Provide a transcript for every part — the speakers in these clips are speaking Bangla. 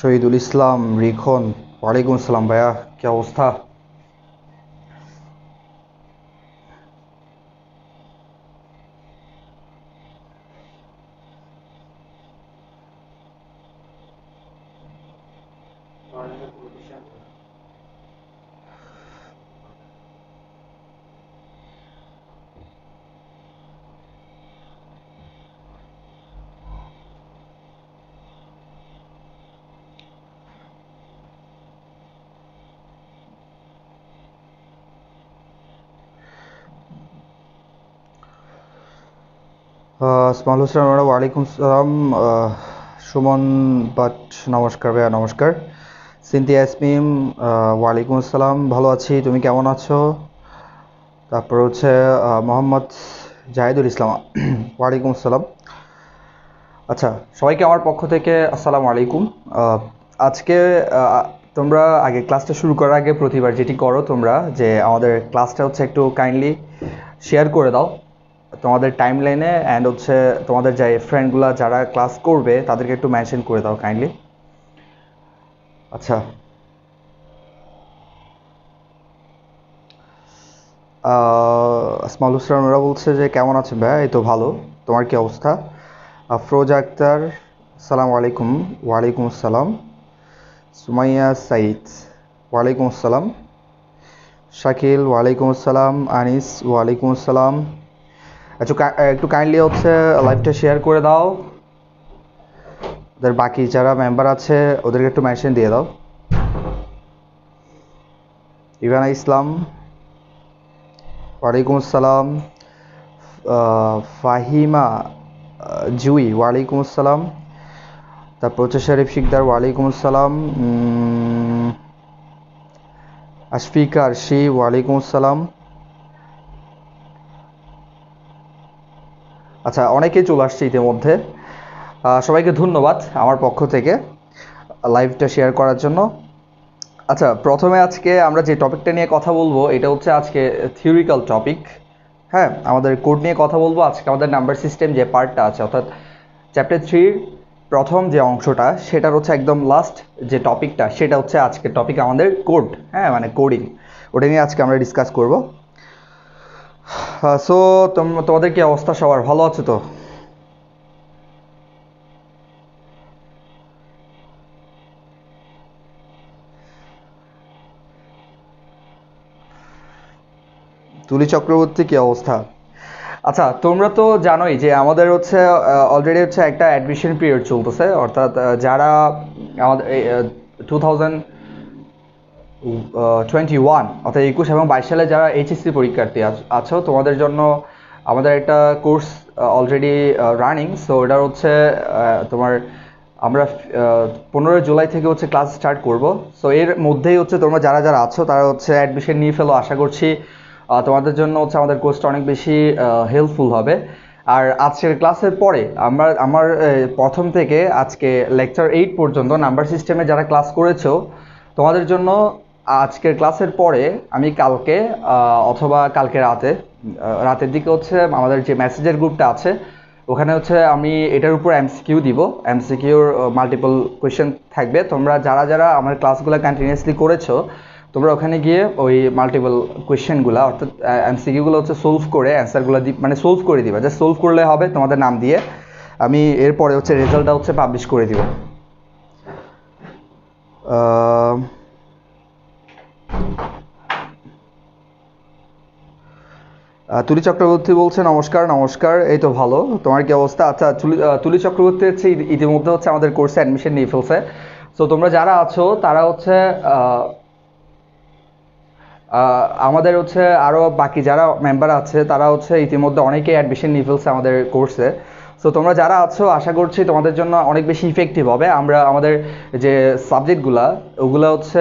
শহীদুল ইসলাম রিখন। ওয়ালাইকুম আসসালাম ভাইয়া, কি অবস্থা? স্মল হোসেন, ওয়ালাইকুম সালাম। সুমন বাট, নমস্কার ভাইয়া, নমস্কার। সিনথিয়া ইয়াসমিন, ওয়ালাইকুম আসসালাম, ভালো আছি, তুমি কেমন আছো? তারপর হচ্ছে মোহাম্মদ জাহিদুল ইসলাম, ওয়ালাইকুম আসসালাম। আচ্ছা, সবাইকে আমার পক্ষ থেকে আসসালামু আলাইকুম। আজকে তোমরা আগে ক্লাসটা শুরু করার আগে প্রতিবার যেটি করো তোমরা, যে আমাদের ক্লাসটা হচ্ছে একটু কাইন্ডলি শেয়ার করে দাও তোমাদের টাইম লাইনে, অ্যান্ড হচ্ছে তোমাদের যে ফ্রেন্ডগুলো যারা ক্লাস করবে তাদেরকে একটু মেনশন করে দাও কাইন্ডলি। আচ্ছা, স্মল হোসেন ওরা বলছে যে কেমন আছে ভাইয়া? এই তো ভালো, তোমার কি অবস্থা? আফরোজা আক্তার, আসসালামু আলাইকুম। ওয়ালাইকুম আসসালাম। সুমাইয়া সাইদ, ওয়ালাইকুম আসসালাম। শাকিল, ওয়ালাইকুম আসসালাম। আনিস, ওয়ালাইকুম আসসালাম। একটু কাইন্ডলি হচ্ছে লাইভটা শেয়ার করে দাও, ওদের বাকি যারা মেম্বার আছে ওদেরকে একটু মেনশন দিয়ে দাও। ইভানা ইসলাম, ওয়ালাইকুম আসসালাম। ফাহিমা জুই, ওয়ালাইকুম আসসালাম। তারপর হচ্ছে শরীফ শিকদার, ওয়ালাইকুম আসসালাম। আশফিকা আরশি, ওয়ালাইকুম আসসালাম। আচ্ছা, অনেকেই চলে আসছে ইতিমধ্যে। সবাইকে ধন্যবাদ আমার পক্ষ থেকে লাইভটা শেয়ার করার জন্য। আচ্ছা, প্রথমে আজকে আমরা যে টপিকটা নিয়ে কথা বলবো এটা হচ্ছে আজকে থিওরিক্যাল টপিক। হ্যাঁ, আমাদের কোড নিয়ে কথা বলবো আজকে। আমাদের নাম্বার সিস্টেম যে পার্টটা আছে, অর্থাৎ চ্যাপ্টার 3 প্রথম যে অংশটা, সেটার হচ্ছে একদম লাস্ট যে টপিকটা, সেটা হচ্ছে আজকের টপিক আমাদের কোড। হ্যাঁ, মানে কোডিং, ওটা নিয়ে আজকে আমরা ডিসকাস করব। সো তোমাদের কি অবস্থা? সবার ভালো আছে তো? তুলি চক্রবর্তী, কি অবস্থা? আচ্ছা, তোমরা তো জানোই যে আমাদের হচ্ছে অলরেডি হচ্ছে একটা অ্যাডমিশন পিরিয়ড চলতেছে, অর্থাৎ যারা আমাদের 2021 অর্থাৎ 21 এবং 22 সালে যারা এইচএসসি পরীক্ষার্থী আছো, তোমাদের জন্য আমাদের একটা কোর্স অলরেডি রানিং। সো এটার হচ্ছে তোমার আমরা 15 জুলাই থেকে হচ্ছে ক্লাস স্টার্ট করব। সো এর মধ্যেই হচ্ছে তোমরা যারা যারা আছো তারা হচ্ছে অ্যাডমিশন নিয়ে ফেলো। আশা করছি তোমাদের জন্য হচ্ছে আমাদের কোর্সটা অনেক বেশি হেল্পফুল হবে। আর আজকের ক্লাসের পরে আমার প্রথম থেকে আজকে লেকচার 8 পর্যন্ত নাম্বার সিস্টেমে যারা ক্লাস করেছো, তোমাদের জন্য আজকের ক্লাসের পরে আমি কালকে অথবা কালকে রাতের দিকে হচ্ছে আমাদের যে মেসেজের গ্রুপটা আছে ওখানে হচ্ছে আমি এটার উপর এমসিকিউ দিব। এমসিকিউর মাল্টিপল কোয়েশ্চেন থাকবে। তোমরা যারা যারা আমার ক্লাসগুলো কন্টিনিউয়াসলি করেছো, তোমরা ওখানে গিয়ে ওই মাল্টিপল কোয়েশ্চেনগুলো অর্থাৎ এমসিকিউগুলো হচ্ছে সলভ করে অ্যান্সারগুলো মানে সলভ করে দিবা। জাস্ট সলভ করলে হবে তোমাদের নাম দিয়ে। আমি এরপরে হচ্ছে রেজাল্টটা হচ্ছে পাবলিশ করে দিব। তুলি চক্রবর্তী বলছে নমস্কার। নমস্কার, এই তো ভালো, তোমার কি অবস্থা? আচ্ছা, তুলি চক্রবর্তী হচ্ছে ইতিমধ্যে হচ্ছে আমাদের কোর্সে অ্যাডমিশন নিয়ে ফেলছে। সো তোমরা যারা আছো তারা হচ্ছে আমাদের হচ্ছে আরও বাকি যারা মেম্বার আছে তারা হচ্ছে ইতিমধ্যে অনেকেই অ্যাডমিশন নিয়ে ফেলছে আমাদের কোর্সে। সো তোমরা যারা আছো আশা করছি তোমাদের জন্য অনেক বেশি ইফেক্টিভ হবে। আমরা আমাদের যে সাবজেক্টগুলো ওগুলো হচ্ছে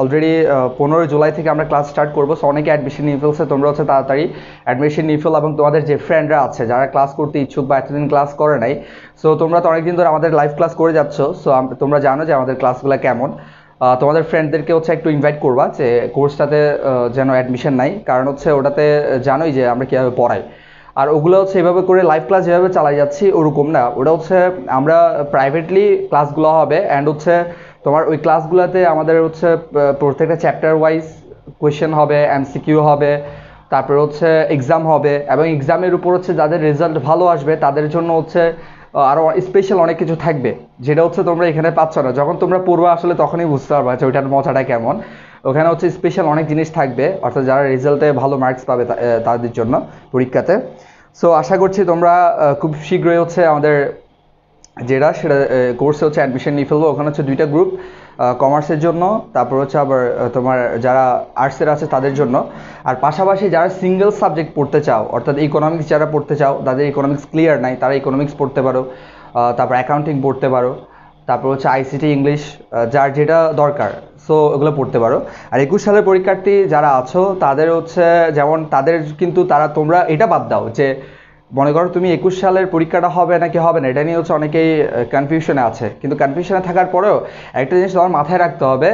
অলরেডি 15 জুলাই থেকে আমরা ক্লাস স্টার্ট করবো। সো অনেকে অ্যাডমিশন নিয়ে ফেলছে, তোমরা হচ্ছে তাড়াতাড়ি অ্যাডমিশন নিয়ে ফেলো। এবং তোমাদের যে ফ্রেন্ডরা আছে যারা ক্লাস করতে ইচ্ছুক বা এতদিন ক্লাস করে নাই, সো তোমরা তো অনেকদিন ধরে আমাদের লাইভ ক্লাস করে যাচ্ছ। সো তোমরা জানো যে আমাদের ক্লাসগুলো কেমন। তোমাদের ফ্রেন্ডদেরকে হচ্ছে একটু ইনভাইট করবা যে কোর্সটাতে যেন অ্যাডমিশন নাই, কারণ হচ্ছে ওটাতে জানোই যে আমরা কীভাবে পড়াই। আর ওগুলো হচ্ছে এভাবে করে লাইভ ক্লাস যেভাবে চালাই যাচ্ছি ওরকম না, ওটা হচ্ছে আমরা প্রাইভেটলি ক্লাসগুলো হবে অ্যান্ড হচ্ছে তোমার ওই ক্লাসগুলোতে আমাদের হচ্ছে প্রত্যেকটা চ্যাপ্টার ওয়াইজ কোয়েশ্চেন হবে, এমসিকিউ হবে, তারপরে হচ্ছে এক্সাম হবে এবং এক্সামের উপর হচ্ছে যাদের রেজাল্ট ভালো আসবে তাদের জন্য হচ্ছে আরও স্পেশাল অনেক কিছু থাকবে, যেটা হচ্ছে তোমরা এখানে পাচ্ছ না। যখন তোমরা পড়বে আসলে তখনই বুঝতে পারবে যে ওইটার মজাটা কেমন। ওখানে হচ্ছে স্পেশাল অনেক জিনিস থাকবে, অর্থাৎ যারা রেজাল্টে ভালো মার্কস পাবে তাদের জন্য পরীক্ষাতে। সো আশা করছি তোমরা খুব শীঘ্রই হচ্ছে আমাদের সেটা কোর্সে হচ্ছে অ্যাডমিশন নিয়ে ফেলবো। ওখানে হচ্ছে 2টা গ্রুপ, কমার্সের জন্য, তারপর হচ্ছে আবার তোমার যারা আর্টসের আছে তাদের জন্য। আর পাশাপাশি যারা সিঙ্গেল সাবজেক্ট পড়তে চাও, অর্থাৎ ইকোনমিক্স যারা পড়তে চাও, তাদের ইকোনমিক্স ক্লিয়ার নাই, তারা ইকোনমিক্স পড়তে পারো, তারপর অ্যাকাউন্টিং পড়তে পারো, তারপর হচ্ছে আইসিটি, ইংলিশ, যার যেটা দরকার সো ওগুলো পড়তে পারো। আর 21 সালের পরীক্ষার্থী যারা আছো তাদের হচ্ছে যেমন তাদের কিন্তু তোমরা এটা বাদ দাও যে মনে করো তুমি 21 সালের পরীক্ষাটা হবে নাকি হবে না, এটা নিয়ে হচ্ছে অনেকেই কনফিউশনে আছে। কিন্তু কনফিউশনে থাকার পরেও একটা জিনিস তোমার মাথায় রাখতে হবে,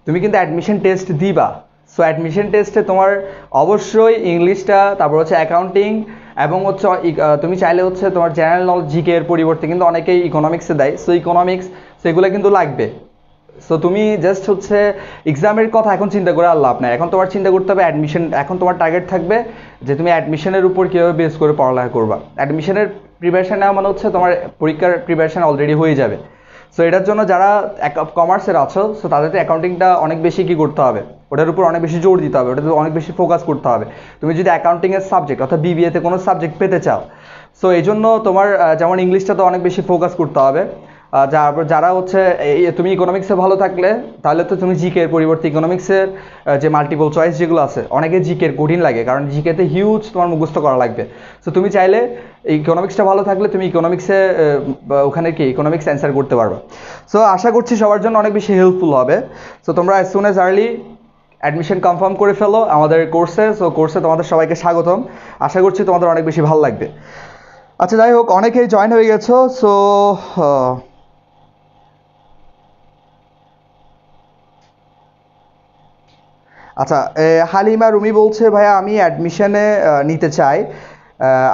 তুমি কিন্তু অ্যাডমিশন টেস্ট দিবা। সো অ্যাডমিশন টেস্টে তোমার অবশ্যই ইংলিশটা, তারপর হচ্ছে অ্যাকাউন্টিং এবং হচ্ছে তুমি চাইলে হচ্ছে তোমার জেনারেল নলেজ জিকে এর পরিবর্তে কিন্তু অনেকেই ইকোনমিক্সে দেয়, সো ইকোনমিক্স সেগুলো কিন্তু লাগবে। সো তুমি জাস্ট হচ্ছে এক্সামের কথা এখন চিন্তা করে আর লাভ নাই, এখন তোমার চিন্তা করতে হবে অ্যাডমিশন। এখন তোমার টার্গেট থাকবে যে তুমি অ্যাডমিশনের উপর কীভাবে বেস করে পড়ালেখা করবা। অ্যাডমিশনের প্রিপারেশন নেওয়া মানে হচ্ছে তোমার পরীক্ষার প্রিপারেশন অলরেডি হয়ে যাবে। সো এটার জন্য যারা কমার্সের আছো সো তাদের তো অ্যাকাউন্টিংটা অনেক বেশি কী করতে হবে, ওটার উপর অনেক বেশি জোর দিতে হবে, ওটাতে অনেক বেশি ফোকাস করতে হবে। তুমি যদি অ্যাকাউন্টিংয়ের সাবজেক্ট অর্থাৎ বিবিএতে কোনো সাবজেক্ট পেতে চাও, সো এই জন্য তোমার যেমন ইংলিশটা তো অনেক বেশি ফোকাস করতে হবে। যারা হচ্ছে তুমি ইকোনমিক্সে ভালো থাকলে তাহলে তো তুমি জিকে এর পরিবর্তে ইকোনমিক্সের যে মাল্টিপল চয়েস যেগুলো আছে, অনেকে জিকের কঠিন লাগে কারণ জিকেতে হিউজ তোমার মুখস্থ করা লাগবে। সো তুমি চাইলে ইকোনমিক্সটা ভালো থাকলে তুমি ইকোনমিক্সে ওখানে কি ইকোনমিক্স অ্যান্সার করতে পারবে। সো আশা করছি সবার জন্য অনেক বেশি হেল্পফুল হবে। সো তোমরা as soon as early admission confirm করে ফেলো আমাদের কোর্সে। সো কোর্সে তোমাদের সবাইকে স্বাগতম, আশা করছি তোমাদের অনেক বেশি ভালো লাগবে। আচ্ছা যাই হোক, অনেকেই জয়েন হয়ে গেছো। সো আচ্ছা, হালিমা রুমি বলছে ভাইয়া আমি অ্যাডমিশনে নিতে চাই,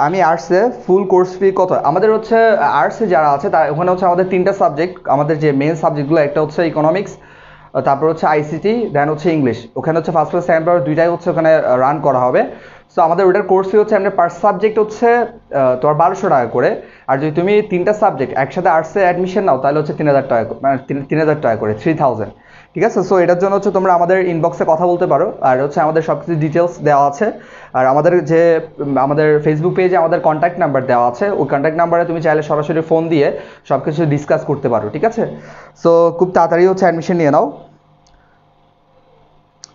আমি আর্টসে, ফুল কোর্স ফি কত? আমাদের হচ্ছে আর্টসে যারা আছে তার ওখানে হচ্ছে আমাদের 3টা সাবজেক্ট, আমাদের যে মেন সাবজেক্টগুলো, একটা হচ্ছে ইকোনমিক্স, তারপর হচ্ছে আইসিটি, দেন হচ্ছে ইংলিশ। ওখানে হচ্ছে ফার্স্ট ক্লাস, সেকেন্ড পেপার দুইটাই হচ্ছে ওখানে রান করা হবে। সো আমাদের ওটার কোর্স ফি হচ্ছে আমাদের পার সাবজেক্ট হচ্ছে তোমার 1200 টাকা করে। আর যদি তুমি 3টা সাবজেক্ট একসাথে আর্টসে অ্যাডমিশন নাও তাহলে হচ্ছে 3000 টাকা, মানে 3000 টাকা করে, 3000। ঠিক আছে, সো এটার জন্য হচ্ছে তোমরা আমাদের ইনবক্সে কথা বলতে পারো, আর হচ্ছে আমাদের সব কিছু ডিটেলস দেওয়া আছে। আর আমাদের ফেসবুক পেজে আমাদের কন্ট্যাক্ট নাম্বার দেওয়া আছে, ওই কন্ট্যাক্ট নাম্বারে তুমি চাইলে সরাসরি ফোন দিয়ে সব কিছু ডিসকাস করতে পারো। ঠিক আছে, সো খুব তাড়াতাড়ি হচ্ছে অ্যাডমিশন নিয়ে নাও।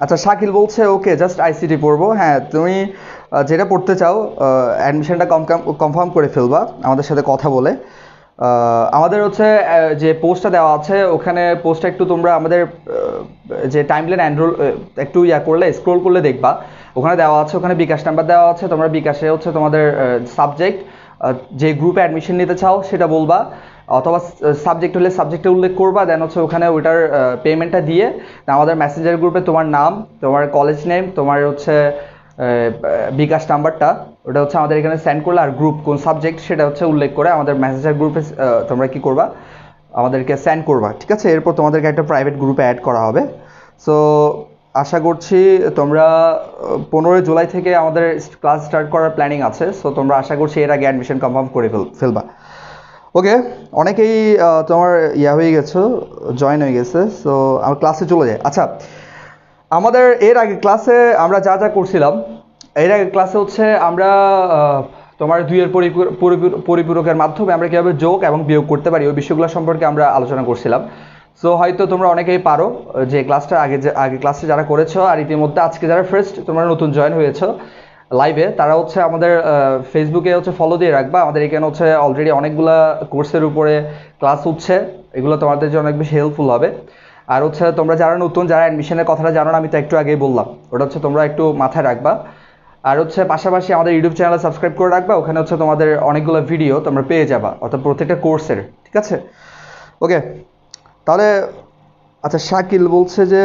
আচ্ছা, শাকিল বলছে ওকে জাস্ট আইসিটি পড়বো। হ্যাঁ, তুমি যেটা পড়তে চাও অ্যাডমিশনটা কনফার্ম করে ফেলবা আমাদের সাথে কথা বলে। আমাদের হচ্ছে যে পোস্টটা দেওয়া আছে ওখানে পোস্টটা একটু তোমরা আমাদের যে টাইমলাইন এনরোল একটু করলে স্ক্রোল করলে দেখবা ওখানে দেওয়া আছে, ওখানে বিকাশ নাম্বার দেওয়া আছে। তোমরা বিকাশে হচ্ছে তোমাদের সাবজেক্ট যে গ্রুপে অ্যাডমিশন নিতে চাও সেটা বলবা, অথবা সাবজেক্ট হলে সাবজেক্টে উল্লেখ করবা, দেন হচ্ছে ওখানে ওইটার পেমেন্টটা দিয়ে আমাদের মেসেঞ্জার গ্রুপে তোমার নাম, তোমার কলেজ নেম, তোমার হচ্ছে বিকাশ নাম্বারটা ওটা হচ্ছে আমাদের এখানে সেন্ড করলে, আর গ্রুপ কোন সাবজেক্ট সেটা হচ্ছে উল্লেখ করে আমাদের মেসেঞ্জার গ্রুপে তোমরা কি করবা, আমাদেরকে সেন্ড করবা। ঠিক আছে, এরপর তোমাদেরকে একটা প্রাইভেট গ্রুপে অ্যাড করা হবে। সো আশা করছি তোমরা 15 জুলাই থেকে আমাদের ক্লাস স্টার্ট করার প্ল্যানিং আছে। সো তোমরা আশা করছি এর আগে অ্যাডমিশন কনফার্ম করে ফেলবা। ওকে, অনেকেই তোমার হয়ে গেছো, জয়েন হয়ে গেছে। সো আমার ক্লাসে চলে যায়। আচ্ছা, আমাদের এর আগে ক্লাসে আমরা যা যা করছিলাম, এর আগে ক্লাসে হচ্ছে আমরা তোমার দুইয়ের পরিপূরকের মাধ্যমে আমরা কীভাবে যোগ এবং বিয়োগ করতে পারি ওই বিষয়গুলো সম্পর্কে আমরা আলোচনা করছিলাম। সো হয়তো তোমরা অনেকেই পারো যে ক্লাসটা আগে ক্লাসে যারা করেছো, আর ইতিমধ্যে আজকে যারা ফার্স্ট তোমরা নতুন জয়েন হয়েছো লাইভে, তারা হচ্ছে আমাদের ফেসবুকে হচ্ছে ফলো দিয়ে রাখবা। আমাদের এখানে হচ্ছে অলরেডি অনেকগুলা কোর্সের উপরে ক্লাস হচ্ছে, এগুলো তোমাদের জন্য অনেক বেশি হেল্পফুল হবে। আর হচ্ছে তোমরা যারা নতুন, যারা অ্যাডমিশনের কথাটা জানো না, আমি তো একটু আগেই বললাম, ওটা হচ্ছে তোমরা একটু মাথায় রাখবা। আর হচ্ছে পাশাপাশি আমাদের ইউটিউব চ্যানেলে সাবস্ক্রাইব করে রাখবা, ওখানে হচ্ছে তোমাদের অনেকগুলো ভিডিও তোমরা পেয়ে যাবা, অর্থাৎ প্রত্যেকটা কোর্সের। ঠিক আছে, ওকে তাহলে। আচ্ছা, শাকিল বলছে যে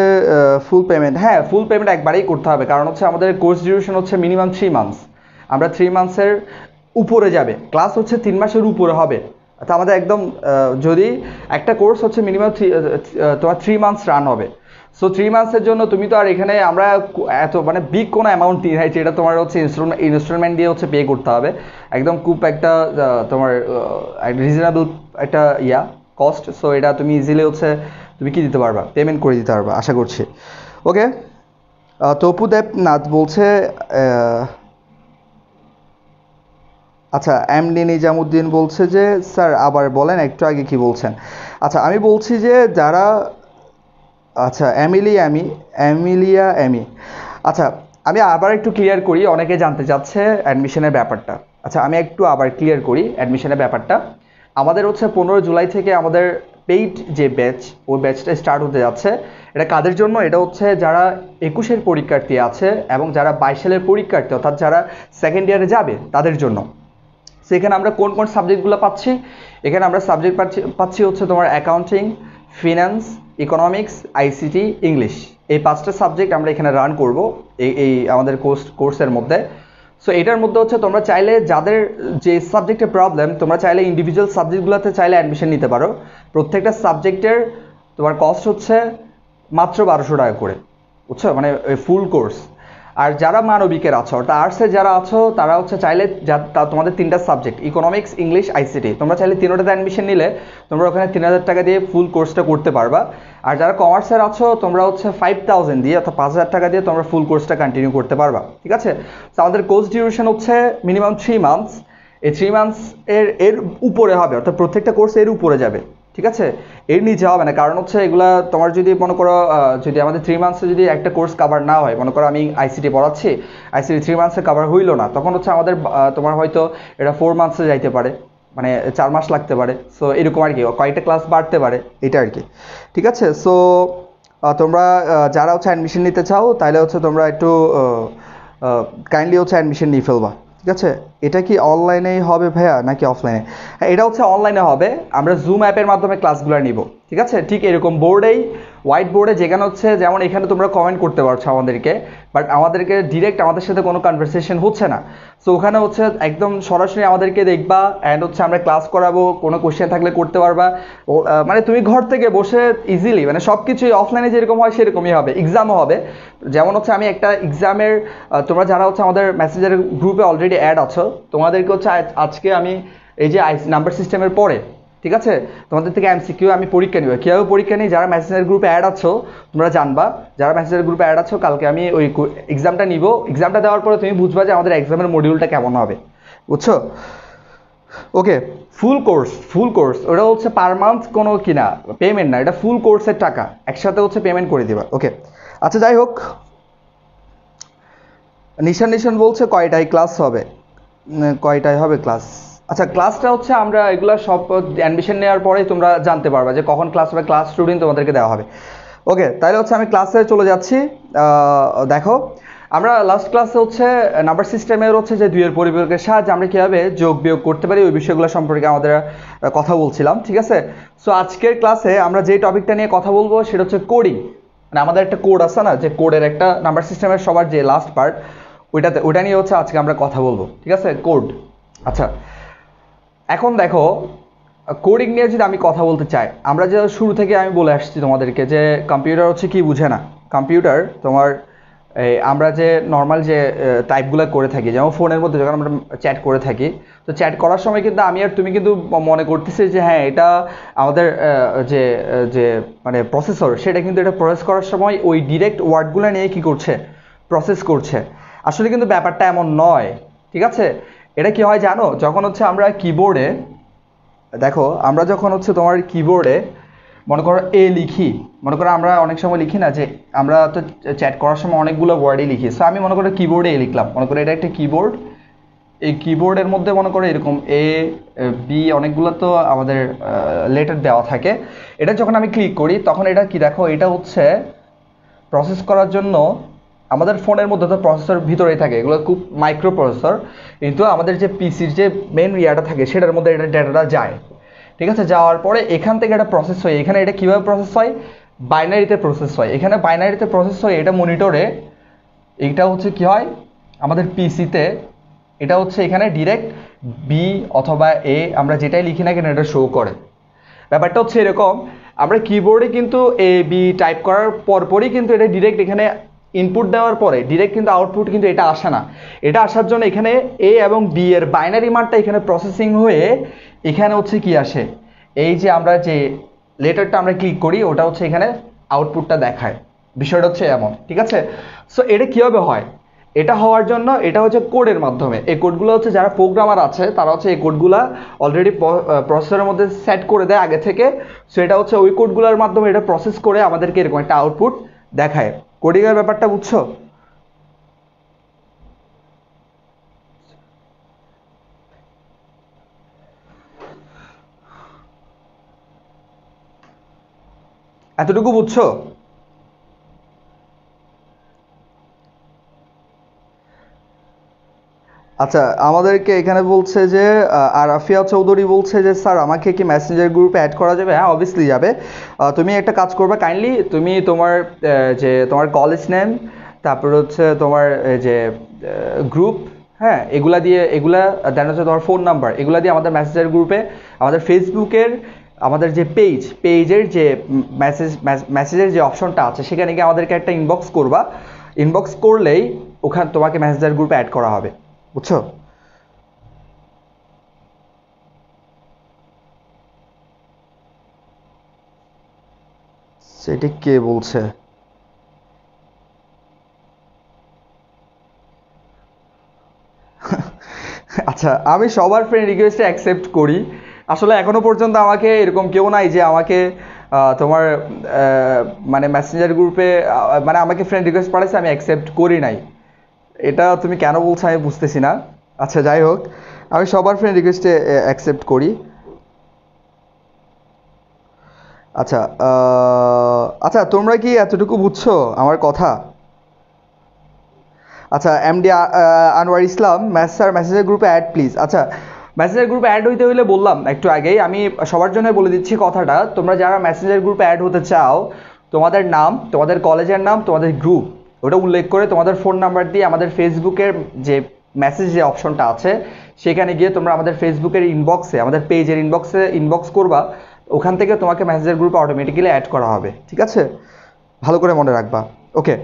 ফুল পেমেন্ট, হ্যাঁ ফুল পেমেন্ট একবারেই করতে হবে, কারণ হচ্ছে আমাদের কোর্স ডিউরেশন হচ্ছে মিনিমাম 3 মান্থস। আমরা 3 মান্থসের উপরে যাবে, ক্লাস হচ্ছে 3 মাসের উপরে হবে। তো আমাদের একদম যদি একটা কোর্স হচ্ছে মিনিমাম তোমার 3 মান্থস রান হবে, সো 3 মান্থসের জন্য তুমি তো আর এখানে আমরা এত মানে বিগ কোনো অ্যামাউন্ট নিই নাই যেটা তোমার হচ্ছে ইনস্টলমেন্ট দিয়ে হচ্ছে পে করতে হবে। একদম খুব একটা তোমার রিজনেবল একটা কস্ট, সো এটা তুমি ইজিলি হচ্ছে তুমি কি দিতে পারবা, পেমেন্ট করে দিতে পারবা আশা করছি। ওকে, তপু দেবনাথ বলছে আচ্ছা, এমডি নিজামুদ্দিন বলছে যে স্যার আবার বলেন, একটু আগে কি বলছেন। আচ্ছা আমি বলছি যে যারা আচ্ছা এমিলিয়া এমি, আচ্ছা আমি আবার একটু ক্লিয়ার করি, অনেকে জানতে চাচ্ছে অ্যাডমিশনের ব্যাপারটা। আচ্ছা আমি একটু আবার ক্লিয়ার করি অ্যাডমিশনের ব্যাপারটা। আমাদের হচ্ছে 15 জুলাই থেকে আমাদের পেইড যে ব্যাচ, ওই ব্যাচটা স্টার্ট হতে যাচ্ছে। এটা কাদের জন্য? এটা হচ্ছে যারা 21-এর পরীক্ষার্থী আছে এবং যারা 22 সালের পরীক্ষার্থী, অর্থাৎ যারা সেকেন্ড ইয়ারে যাবে তাদের জন্য। সেখানে আমরা কোন কোন সাবজেক্টগুলো পাচ্ছি? এখানে আমরা সাবজেক্ট পাচ্ছি হচ্ছে তোমার accounting, finance, economics, ICT, English. এই 5টা সাবজেক্ট আমরা এখানে রান করব এই আমাদের কোর্সের মধ্যে। সো এটার মধ্যে হচ্ছে তোমরা চাইলে যাদের যে সাবজেক্টের প্রবলেম, তোমরা চাইলে ইন্ডিভিজুয়াল সাবজেক্টগুলোতে চাইলে অ্যাডমিশন নিতে পারো। প্রত্যেকটা সাবজেক্টের তোমার কস্ট হচ্ছে মাত্র 1200 টাকা করে, বুঝছো, মানে ফুল কোর্স। আর যারা মানবিকের আছো অর্থাৎ আর্টসের যারা আছো তারা হচ্ছে চাইলে তোমাদের 3টা সাবজেক্ট ইকোনমিক্স, ইংলিশ, আইসিটি, তোমরা চাইলে 3টাতে অ্যাডমিশন নিলে তোমরা ওখানে 3000 টাকা দিয়ে ফুল কোর্সটা করতে পারবা। আর যারা কমার্সের আছো তোমরা হচ্ছে 5000 দিয়ে অর্থাৎ 5000 টাকা দিয়ে তোমরা ফুল কোর্সটা কন্টিনিউ করতে পারবা, ঠিক আছে। তো আমাদের কোর্স ডিউরেশন হচ্ছে মিনিমাম 3 মান্থস। এই 3 মান্থস এর উপরে হবে, অর্থাৎ প্রত্যেকটা কোর্স এর উপরে যাবে, ঠিক আছে, এর নিচে হবে না। কারণ হচ্ছে এগুলা তোমার যদি মনে করো যদি আমাদের 3 মান্থসে যদি একটা কোর্স কভার না হয়, মনে করো আমি আইসিটি পড়াচ্ছি, আইসিটি 3 মান্থসে কভার হইলো না, তখন হচ্ছে আমাদের তোমার হয়তো এটা 4 মান্থসে যাইতে পারে, মানে 4 মাস লাগতে পারে। সো এরকম আর কি, কয়েকটা ক্লাস বাড়তে পারে, এটা আর কি, ঠিক আছে। সো তোমরা যারা হচ্ছে অ্যাডমিশন নিতে চাও তাহলে হচ্ছে তোমরা একটু কাইন্ডলি হচ্ছে অ্যাডমিশন নিয়ে ফেলবা, ঠিক আছে। এটা কি অনলাইনেই হবে ভাইয়া নাকি অফলাইনে? হ্যাঁ, এটা হচ্ছে অনলাইনে হবে, আমরা জুম অ্যাপের মাধ্যমে ক্লাসগুলো নিব, ঠিক আছে। ঠিক এরকম বোর্ডেই, হোয়াইট বোর্ডে, যেখানে হচ্ছে যেমন এখানে তোমরা কমেন্ট করতে পারছো আমাদেরকে, বাট আমাদেরকে ডিরেক্ট আমাদের সাথে কোনো কনভারসেশন হচ্ছে না। সো ওখানে হচ্ছে একদম সরাসরি আমাদেরকে দেখবা অ্যান্ড হচ্ছে আমরা ক্লাস করাবো, কোনো কোশ্চেন থাকলে করতে পারবা। মানে তুমি ঘর থেকে বসে ইজিলি, মানে সব কিছুই অফলাইনে যেরকম হয় সেরকমই হবে, এক্সামও হবে। যেমন হচ্ছে আমি একটা এক্সামের, তোমরা যারা হচ্ছে আমাদের মেসেঞ্জার গ্রুপে অলরেডি অ্যাড আছো, তোমাদেরকে হচ্ছে আজকে আমি এই যে নাম্বার সিস্টেমের পরে, ঠিক আছে, তোমাদের থেকে এমসিকিউ আমি পরীক্ষা নিব। কীভাবে পরীক্ষা নিই? যারা মেসেঞ্জার গ্রুপে অ্যাড আছো তোমরা জানবা, যারা মেসেঞ্জার গ্রুপে অ্যাড আছো কালকে আমি ওই এক্সামটা নিব। এক্সামটা দেওয়ার পরে তুমি বুঝবা যে আমাদের এক্সামের মডিউলটা কেমন হবে, বুঝছো। ওকে, ফুল কোর্স ওটা হচ্ছে পার মান্থ কোনো কিনা পেমেন্ট না, এটা ফুল কোর্সের টাকা একসাথে হচ্ছে পেমেন্ট করে দিবা। ওকে, আচ্ছা যাই হোক, নিশান বলছে কয়টায় ক্লাস হবে, কয়টায় হবে ক্লাস। আচ্ছা ক্লাসটা হচ্ছে আমরা এগুলো সব অ্যাডমিশন নেওয়ার পরেই তোমরা জানতে পারবা যে কখন ক্লাস হবে, ক্লাস রুটিন তোমাদেরকে দেওয়া হবে। ওকে, তাহলে হচ্ছে আমি ক্লাসে চলে যাচ্ছি। দেখো আমরা লাস্ট ক্লাসে হচ্ছে নাম্বার সিস্টেমের হচ্ছে যে 2-এর পরিবর্তনের সাহায্যে আমরা কীভাবে যোগ বিয়োগ করতে পারি ওই বিষয়গুলো সম্পর্কে আমাদের কথা বলছিলাম, ঠিক আছে। সো আজকের ক্লাসে আমরা যে টপিকটা নিয়ে কথা বলবো সেটা হচ্ছে কোডিং। মানে আমাদের একটা কোড আছে না, যে কোডের একটা নাম্বার সিস্টেমের সবার যে লাস্ট পার্ট, ওইটা নিয়ে হচ্ছে আজকে আমরা কথা বলবো, ঠিক আছে, কোড। আচ্ছা এখন দেখো, কোডিং নিয়ে যদি আমি কথা বলতে চাই, আমরা যে শুরু থেকে আমি বলে আসছি তোমাদেরকে যে কম্পিউটার হচ্ছে কি বুঝে না। কম্পিউটার তোমার আমরা যে নর্মাল যে টাইপগুলো করে থাকি, যেমন ফোনের মধ্যে যখন আমরা চ্যাট করে থাকি, তো চ্যাট করার সময় কিন্তু আমি আর তুমি কিন্তু মনে করতেছি যে হ্যাঁ এটা আমাদের যে যে মানে প্রসেসর, সেটা কিন্তু এটা প্রসেস করার সময় ওই ডিরেক্ট ওয়ার্ডগুলো নিয়ে কি করছে, প্রসেস করছে। আসলে কিন্তু ব্যাপারটা এমন নয়, ঠিক আছে। এটা কি হয় জানো, যখন হচ্ছে আমরা কিবোর্ডে, দেখো আমরা যখন হচ্ছে তোমার কিবোর্ডে মনে করো লিখি, মনে করো আমরা অনেক সময় লিখি না যে আমরা তো চ্যাট করার সময় অনেকগুলো ওয়ার্ডই লিখি। সো আমি মনে করো কিবোর্ডে লিখলাম, মনে করো এটা একটা কিবোর্ড, এই কিবোর্ডের মধ্যে মনে করো এরকম বি অনেকগুলো তো আমাদের লেটার দেওয়া থাকে। এটা যখন আমি ক্লিক করি তখন এটা কি দেখো, এটা হচ্ছে প্রসেস করার জন্য আমাদের ফোনের মধ্যে তো প্রসেসর ভিতরেই থাকে, এগুলো খুব মাইক্রো প্রসেসর, কিন্তু আমাদের যে পিসির যে মেন ইয়াটা থাকে সেটার মধ্যে এটা ডেটাটা যায়, ঠিক আছে। যাওয়ার পরে এখান থেকে এটা প্রসেস হয়, এখানে এটা কীভাবে প্রসেস হয়, বাইনারিতে প্রসেস হয়। এখানে বাইনারিতে প্রসেস হয়, এটা মনিটরে, এইটা হচ্ছে কি হয় আমাদের পিসিতে এটা হচ্ছে এখানে ডিরেক্ট বি অথবা এ আমরা যেটাই লিখি না কেন এটা শো করে। ব্যাপারটা হচ্ছে এরকম, আমরা কিবোর্ডে কিন্তু এ বি টাইপ করার পরপরই কিন্তু এটা ডিরেক্ট এখানে ইনপুট দেওয়ার পরে ডিরেক্ট কিন্তু আউটপুট কিন্তু এটা আসে না। এটা আসার জন্য এখানে এ এবং বি এর বাইনারি মানটা এখানে প্রসেসিং হয়ে এখানে হচ্ছে কি আসে, এই যে আমরা যে লেটারটা আমরা ক্লিক করি ওটা হচ্ছে এখানে আউটপুটটা দেখায়। বিষয়টা হচ্ছে এমন, ঠিক আছে? সো এটা কীভাবে হয়, এটা হওয়ার জন্য এটা হচ্ছে কোডের মাধ্যমে। এই কোডগুলো হচ্ছে যারা প্রোগ্রামার আছে তারা হচ্ছে এই কোডগুলো অলরেডি প্রসেসরের মধ্যে সেট করে দেয় আগে থেকে। সো এটা হচ্ছে ওই কোডগুলোর মাধ্যমে এটা প্রসেস করে আমাদেরকে এরকম একটা আউটপুট দেখায়। কোডিংয়ের ব্যাপারটা বুঝছো? এতটুকু বুঝছো? আচ্ছা, আমাদেরকে এখানে বলছে যে আরাফিয়া চৌধুরী বলছে যে স্যার আমাকে কি মেসেঞ্জার গ্রুপে অ্যাড করা যাবে? হ্যাঁ, অবভিয়াসলি যাবে। তুমি একটা কাজ করবে, কাইন্ডলি তুমি তোমার যে তোমার কলেজ নেম, তারপর হচ্ছে তোমার যে গ্রুপ, হ্যাঁ এগুলা দিয়ে, এগুলা দেন হচ্ছে তোমার ফোন নাম্বার, এগুলা দিয়ে আমাদের মেসেঞ্জার গ্রুপে আমাদের ফেসবুকের আমাদের যে পেজের যে মেসেজের যে অপশনটা আছে সেখানে গিয়ে আমাদেরকে একটা ইনবক্স করবা। ইনবক্স করলেই ওখানে তোমাকে মেসেঞ্জার গ্রুপে অ্যাড করা হবে, বুঝছো? সেটি কে বলছে? আচ্ছা, আমি সবার ফ্রেন্ড রিকোয়েস্টে অ্যাকসেপ্ট করি। আসলে এখনো পর্যন্ত আমাকে এরকম কেউ নাই যে আমাকে তোমার মানে মেসেঞ্জার গ্রুপে মানে আমাকে ফ্রেন্ড রিকোয়েস্ট পাঠাইছে আমি অ্যাকসেপ্ট করি নাই। এটা তুমি কেন বলছো আমি বুঝতেছি না। আচ্ছা যাই হোক, আমি সবার ফ্রেন্ড রিকোয়েস্টে অ্যাকসেপ্ট করি। আচ্ছা, আচ্ছা তোমরা কি এতটুকু বুঝছো আমার কথা? আচ্ছা, এমডি আনোয়ার ইসলাম, স্যার মেসেঞ্জার গ্রুপে অ্যাড প্লিজ। আচ্ছা, মেসেঞ্জার গ্রুপে অ্যাড হইতে হইলে বললাম একটু আগেই, আমি সবার জন্য বলে দিচ্ছি কথাটা। তোমরা যারা মেসেঞ্জার গ্রুপে অ্যাড হতে চাও, তোমাদের নাম, তোমাদের কলেজের নাম, তোমাদের গ্রুপ ওটা উল্লেখ করে তোমাদের ফোন নাম্বার দিয়ে আমাদের ফেসবুকের যে মেসেজ যে অপশনটা আছে সেখানে গিয়ে তোমরা আমাদের ফেসবুকের ইনবক্সে, আমাদের পেজের ইনবক্সে ইনবক্স করবা। ওখান থেকে তোমাকে মেসেঞ্জার গ্রুপে অটোমেটিক্যালি অ্যাড করা হবে, ঠিক আছে? ভালো করে মনে রাখবা। ওকে।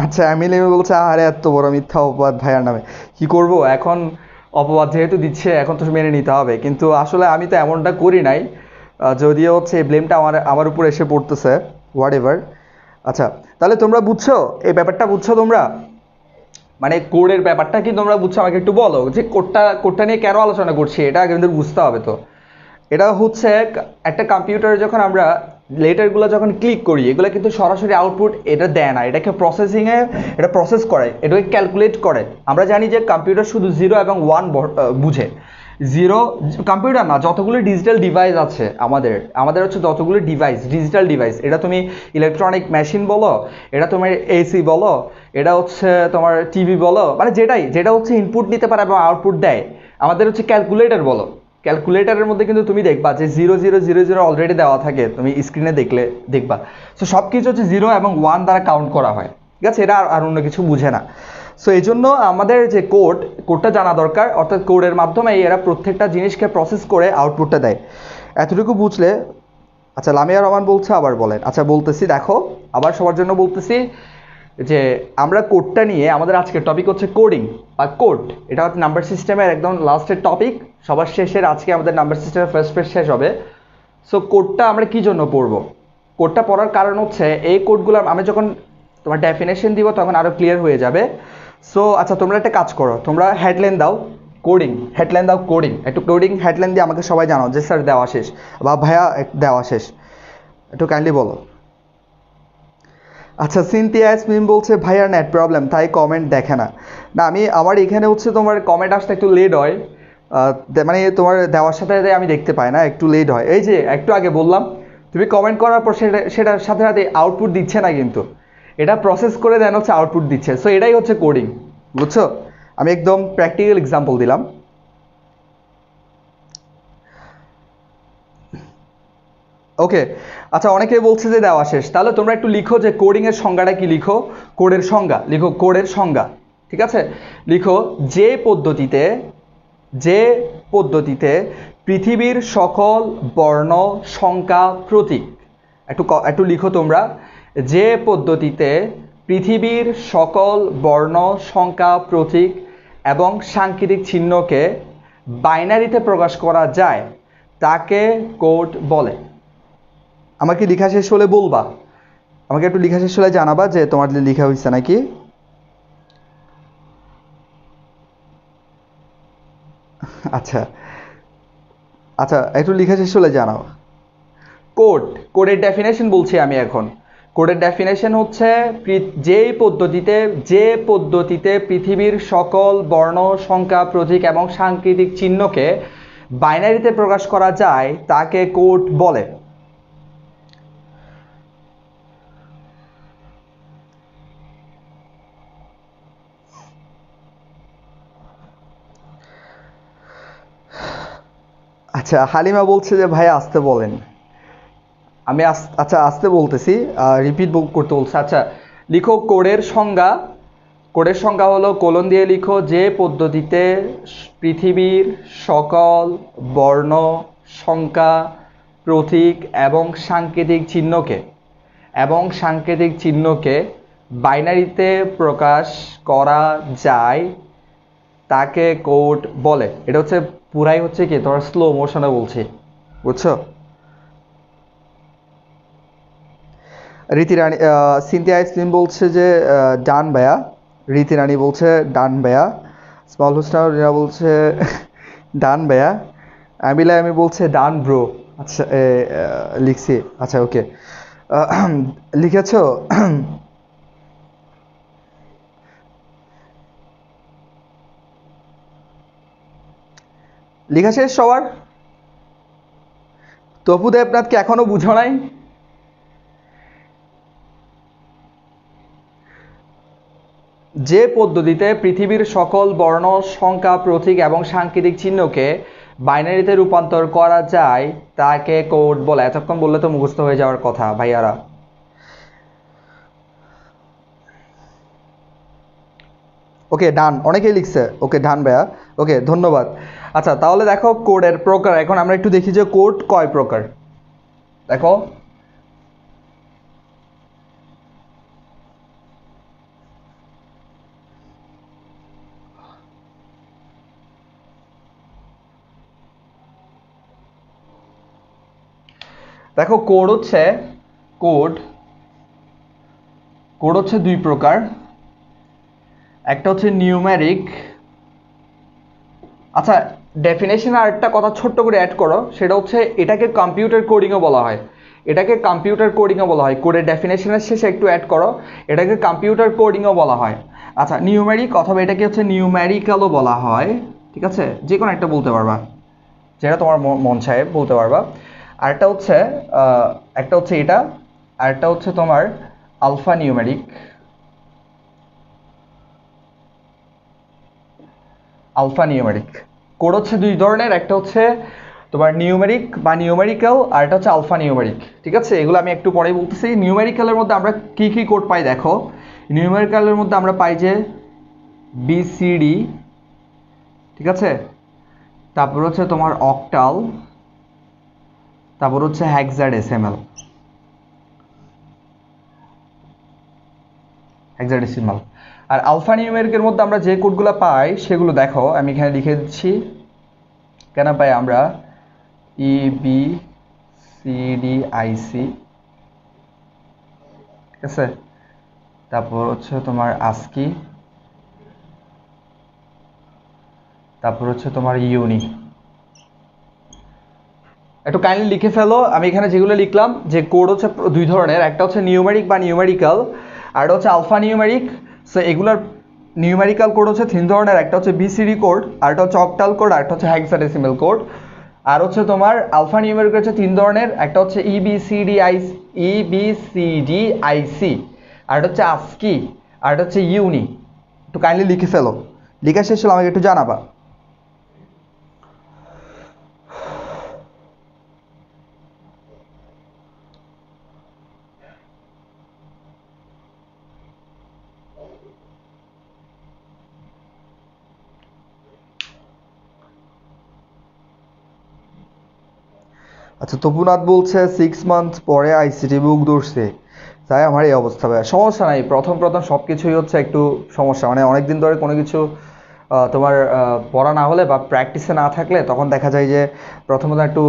আচ্ছা, এমিলি বলছে আরে এত বড় মিথ্যা অপবাদ ভাইয়ার নামে, কি করব এখন? অপবাদ যেহেতু দিচ্ছে এখন তো মেনে নিতে হবে, কিন্তু আসলে আমি তো এমনটা করি নাই। যদিও হচ্ছে এই ব্লেমটা আমার আমার উপর এসে পড়তেছে, হোয়াট এভার। আচ্ছা, তাহলে তোমরা বুঝছো এই ব্যাপারটা? বুঝছো তোমরা মানে কোডের ব্যাপারটা কি তোমরা বুঝছো? আমাকে একটু বলো যে কোডটা নিয়ে কেন আলোচনা করছি, এটা আগে আমাদের বুঝতে হবে তো। এটা হচ্ছে একটা কম্পিউটারে যখন আমরা লেটারগুলো যখন ক্লিক করি এগুলো কিন্তু সরাসরি আউটপুট এটা দেয় না, এটাকে প্রসেসিংয়ে এটা প্রসেস করে, এটাকে ক্যালকুলেট করে। আমরা জানি যে কম্পিউটার শুধু 0 এবং 1 বুঝে। জিরো, কম্পিউটার না, যতগুলো ডিজিটাল ডিভাইস আছে আমাদের আমাদের হচ্ছে যতগুলো ডিভাইস, ডিজিটাল ডিভাইস, এটা তুমি ইলেকট্রনিক মেশিন বলো, এটা তোমার এসি বলো, এটা হচ্ছে তোমার টিভি বলো, মানে যেটা হচ্ছে ইনপুট নিতে পারে এবং আউটপুট দেয়। আমাদের হচ্ছে ক্যালকুলেটর বলো, ক্যালকুলেটরের মধ্যে কিন্তু তুমি দেখবা যে 0000 অলরেডি দেওয়া থাকে, তুমি স্ক্রিনে দেখলে দেখবা। সো সব কিছু হচ্ছে 0 এবং 1 দ্বারা কাউন্ট করা হয়, ঠিক আছে? এটা আর অন্য কিছু বুঝে না। সো এই জন্য আমাদের যে কোডটা জানা দরকার, অর্থাৎ কোডের মাধ্যমে এরা প্রত্যেকটা জিনিসকে প্রসেস করে আউটপুটটা দেয়। এতটুকু বুঝলে। আচ্ছা, লামিয়া রহমান বলছে আবার বলেন। আচ্ছা বলতেছি, দেখো আবার সবার জন্য বলতেছি যে আমরা কোডটা নিয়ে আমাদের আজকের টপিক হচ্ছে কোডিং বা কোড। এটা হচ্ছে নাম্বার সিস্টেমের একদম লাস্টের টপিক, সবার শেষের। আজকে আমাদের নাম্বার সিস্টেমের ফার্স্ট পেজ শেষ হবে। সো কোডটা আমরা কি জন্য পড়বো? কোডটা পড়ার কারণ হচ্ছে এই কোডগুলো আমি যখন তোমার ডেফিনেশন দিব তখন আরও ক্লিয়ার হয়ে যাবে। সো আচ্ছা, তোমরা একটা কাজ করো, তোমরা হেডলাইন দাও কোডিং, হেডলাইন দাও কোডিং, একটু কোডিং হেডলাইন দিয়ে আমাকে সবাই জানাও যে স্যার দেওয়া শেষ বা ভাইয়া দেওয়া শেষ, একটু কাইন্ডলি বলো। আচ্ছা, সিনথিয়া ইয়াসমিন বলছে ভাইয়ার নেট প্রবলেম তাই কমেন্ট দেখে না। না, আমি আমার এখানে হচ্ছে তোমার কমেন্ট আসতে একটু লেট হয়, মানে তোমার দেওয়ার সাথে সাথে আমি দেখতে পাই না, একটু লেট হয়। এই যে একটু আগে বললাম, তুমি কমেন্ট করার পর সেটার সাথে সাথে আউটপুট দিচ্ছে না, কিন্তু এটা প্রসেস করে দেন হচ্ছে আউটপুট দিচ্ছে। সো এটাই হচ্ছে কোডিং, বুঝছো? আমি একদম প্র্যাকটিক্যাল এক্সাম্পল দিলাম। ওকে, আচ্ছা অনেকেই বলছে যে দেওয়া শেষ, তাহলে তোমরা একটু লিখো যে কোডিং এর সংজ্ঞাটা কি, লিখো কোডের সংজ্ঞা, লিখো কোডের সংজ্ঞা। ঠিক আছে, লিখো যে পদ্ধতিতে পৃথিবীর সকল বর্ণ সংখ্যা প্রতীক, একটু লিখো তোমরা, যে পদ্ধতিতে পৃথিবীর সকল বর্ণ সংখ্যা প্রতীক এবং সাংকেতিক চিহ্নকে বাইনারিতে প্রকাশ করা যায় তাকে কোড বলে। আমাকে লেখা শেষ হলে বলবা, আমাকে একটু লেখা শেষ হলে জানাবা যে তোমার লেখা হয়েছে নাকি। আচ্ছা আচ্ছা, একটু লেখা শেষ হলে জানাও। কোডের ডেফিনেশন বলছি আমি এখন। কোডের ডেফিনেশন হচ্ছে যে পদ্ধতিতে পৃথিবীর সকল বর্ণ সংখ্যা প্রতীক এবং সাংকেতিক চিহ্নকে বাইনারিতে প্রকাশ করা যায় তাকে কোড বলে। আচ্ছা, হালিমা বলছে যে ভাই আসতে বলেন। আমি আচ্ছা আসতে বলতেছি, রিপিট করতে বলছে। আচ্ছা লিখো কোডের সংজ্ঞা হলো, কোলন দিয়ে লিখো, যে পদ্ধতিতে পৃথিবীর সকল বর্ণ সংখ্যা প্রতীক এবং সাংকেতিক চিহ্নকে বাইনারিতে প্রকাশ করা যায় তাকে কোড বলে। এটা হচ্ছে পুরাই হচ্ছে কি তোমার স্লো মোশনে বলছি, বুঝছো? রীতি রানী, সিনথিয়া আইসক্রিম বলছে যে ডান ভাইয়া। রীতি রানী বলছে ডান ভাইয়া। স্মল হুসনা রিনা বলছে ডান ভাইয়া। আমি বলছে ডান ব্রো। আচ্ছা লিখছি, আচ্ছা ওকে লিখেছ। লেখা শেষ সবার? তপু দেবনাথকে এখনো বুঝো নাই? যে পদ্ধতিতে পৃথিবীর সকল বর্ণ সংখ্যা প্রতীক এবং সাংকেতিক চিহ্নকে বাইনারিতে রূপান্তর করা যায় তাকে কোড বলে। এতক্ষণ বললে তো মুখস্থ হয়ে যাওয়ার কথা ভাইয়ারা। ওকে ডান, অনেকেই লিখছে। ওকে ডান ভাইয়া, ওকে ধন্যবাদ। আচ্ছা তাহলে দেখো কোডের প্রকার, এখন আমরা একটু দেখি যে কোড কয় প্রকার। দেখো দেখো কোড হচ্ছে দুই প্রকার। একটা হচ্ছে নিউমেরিক। আচ্ছা ডেফিনেশন আর একটা কথা ছোট্ট করে অ্যাড করো, সেটা হচ্ছে এটাকে কম্পিউটার কোডিংও বলা হয়। কোডের ডেফিনেশনের শেষে একটু অ্যাড করো, এটাকে কম্পিউটার কোডিংও বলা হয়। আচ্ছা নিউমেরিক, অথবা এটাকে হচ্ছে নিউমেরিক্যালও বলা হয়। ঠিক আছে, যে কোনো একটা বলতে পারবা, যেটা তোমার মন চায় বলতে পারবা। আরেকটা হচ্ছে একটা হচ্ছে এটা, আরেকটা হচ্ছে তোমার আলফা নিউমেরিক। কোড হচ্ছে দুই ধরনের, একটা হচ্ছে তোমার নিউমেরিক বা নিউমেরিক্যাল, আর একটা হচ্ছে আলফা নিউমেরিক। ঠিক আছে, এগুলো আমি একটু পরেই বলতেছি। নিউমেরিক্যালের মধ্যে আমরা কি কি কোড পাই দেখো। নিউমেরিক্যালের মধ্যে আমরা পাই যে বিসিডি, ঠিক আছে, তারপর হচ্ছে তোমার অক্টাল, তারপর হচ্ছে হেক্সাডেসিমাল। আর আলফা নিউমেরিকের মধ্যে আমরা যে কোডগুলো পাই সেগুলো দেখো, আমি এখানে লিখে দিচ্ছি। কেন পাই আমরা EBCDIC, ঠিক আছে, তারপর হচ্ছে তোমার ASCII, তারপর হচ্ছে তোমার ইউনি। একটু কাইন্ডলি লিখে ফেলো। আমি এখানে যেগুলো লিখলাম যে কোড হচ্ছে দুই ধরনের, একটা হচ্ছে নিউমেরিক বা নিউমেরিক্যাল, আর একটা হচ্ছে আলফা নিউমেরিক। সো এগুলোর নিউমেরিক্যাল কোড হচ্ছে তিন ধরনের, একটা হচ্ছে বিসিডি কোড, আর একটা হচ্ছে অক্টাল কোড, আর একটা হচ্ছে হেক্সাডেসিমাল কোড। আর হচ্ছে তোমার আলফা নিউমেরিক হচ্ছে তিন ধরনের, একটা হচ্ছে EBCDIC, আর একটা হচ্ছে ASCII, আর একটা হচ্ছে ইউনি। একটু কাইন্ডলি লিখে ফেলো, লেখা শেষ হলে আমাকে একটু জানাবা। আচ্ছা, তপুনাথ বলছে 6 মান্থ পরে আইসিটি বুক ধরছে, তাই আমার এই অবস্থা। ভাই সমস্যা নাই, প্রথম প্রথম সব কিছুই হচ্ছে একটু সমস্যা, মানে অনেকদিন ধরে কোনো কিছু তোমার পড়া না হলে বা প্র্যাকটিসে না থাকলে তখন দেখা যায় যে প্রথমত একটু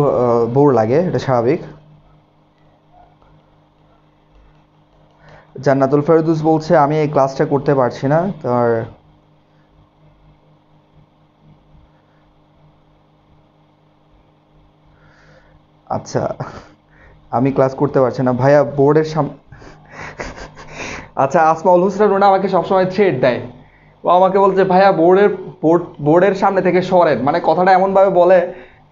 বোর লাগে, এটা স্বাভাবিক। জান্নাতুল ফেরদৌস বলছে আমি এই ক্লাসটা করতে পারছি না তার। আচ্ছা, আমি ক্লাস করতে পারছি না ভাইয়া বোর্ডের সামনে। আচ্ছা, আসমাউল হোসেন রুনা আমাকে সবসময় থ্রেড দেয়, ও আমাকে বলছে ভাইয়া বোর্ডের সামনে থেকে সরেন, মানে কথাটা এমনভাবে বলে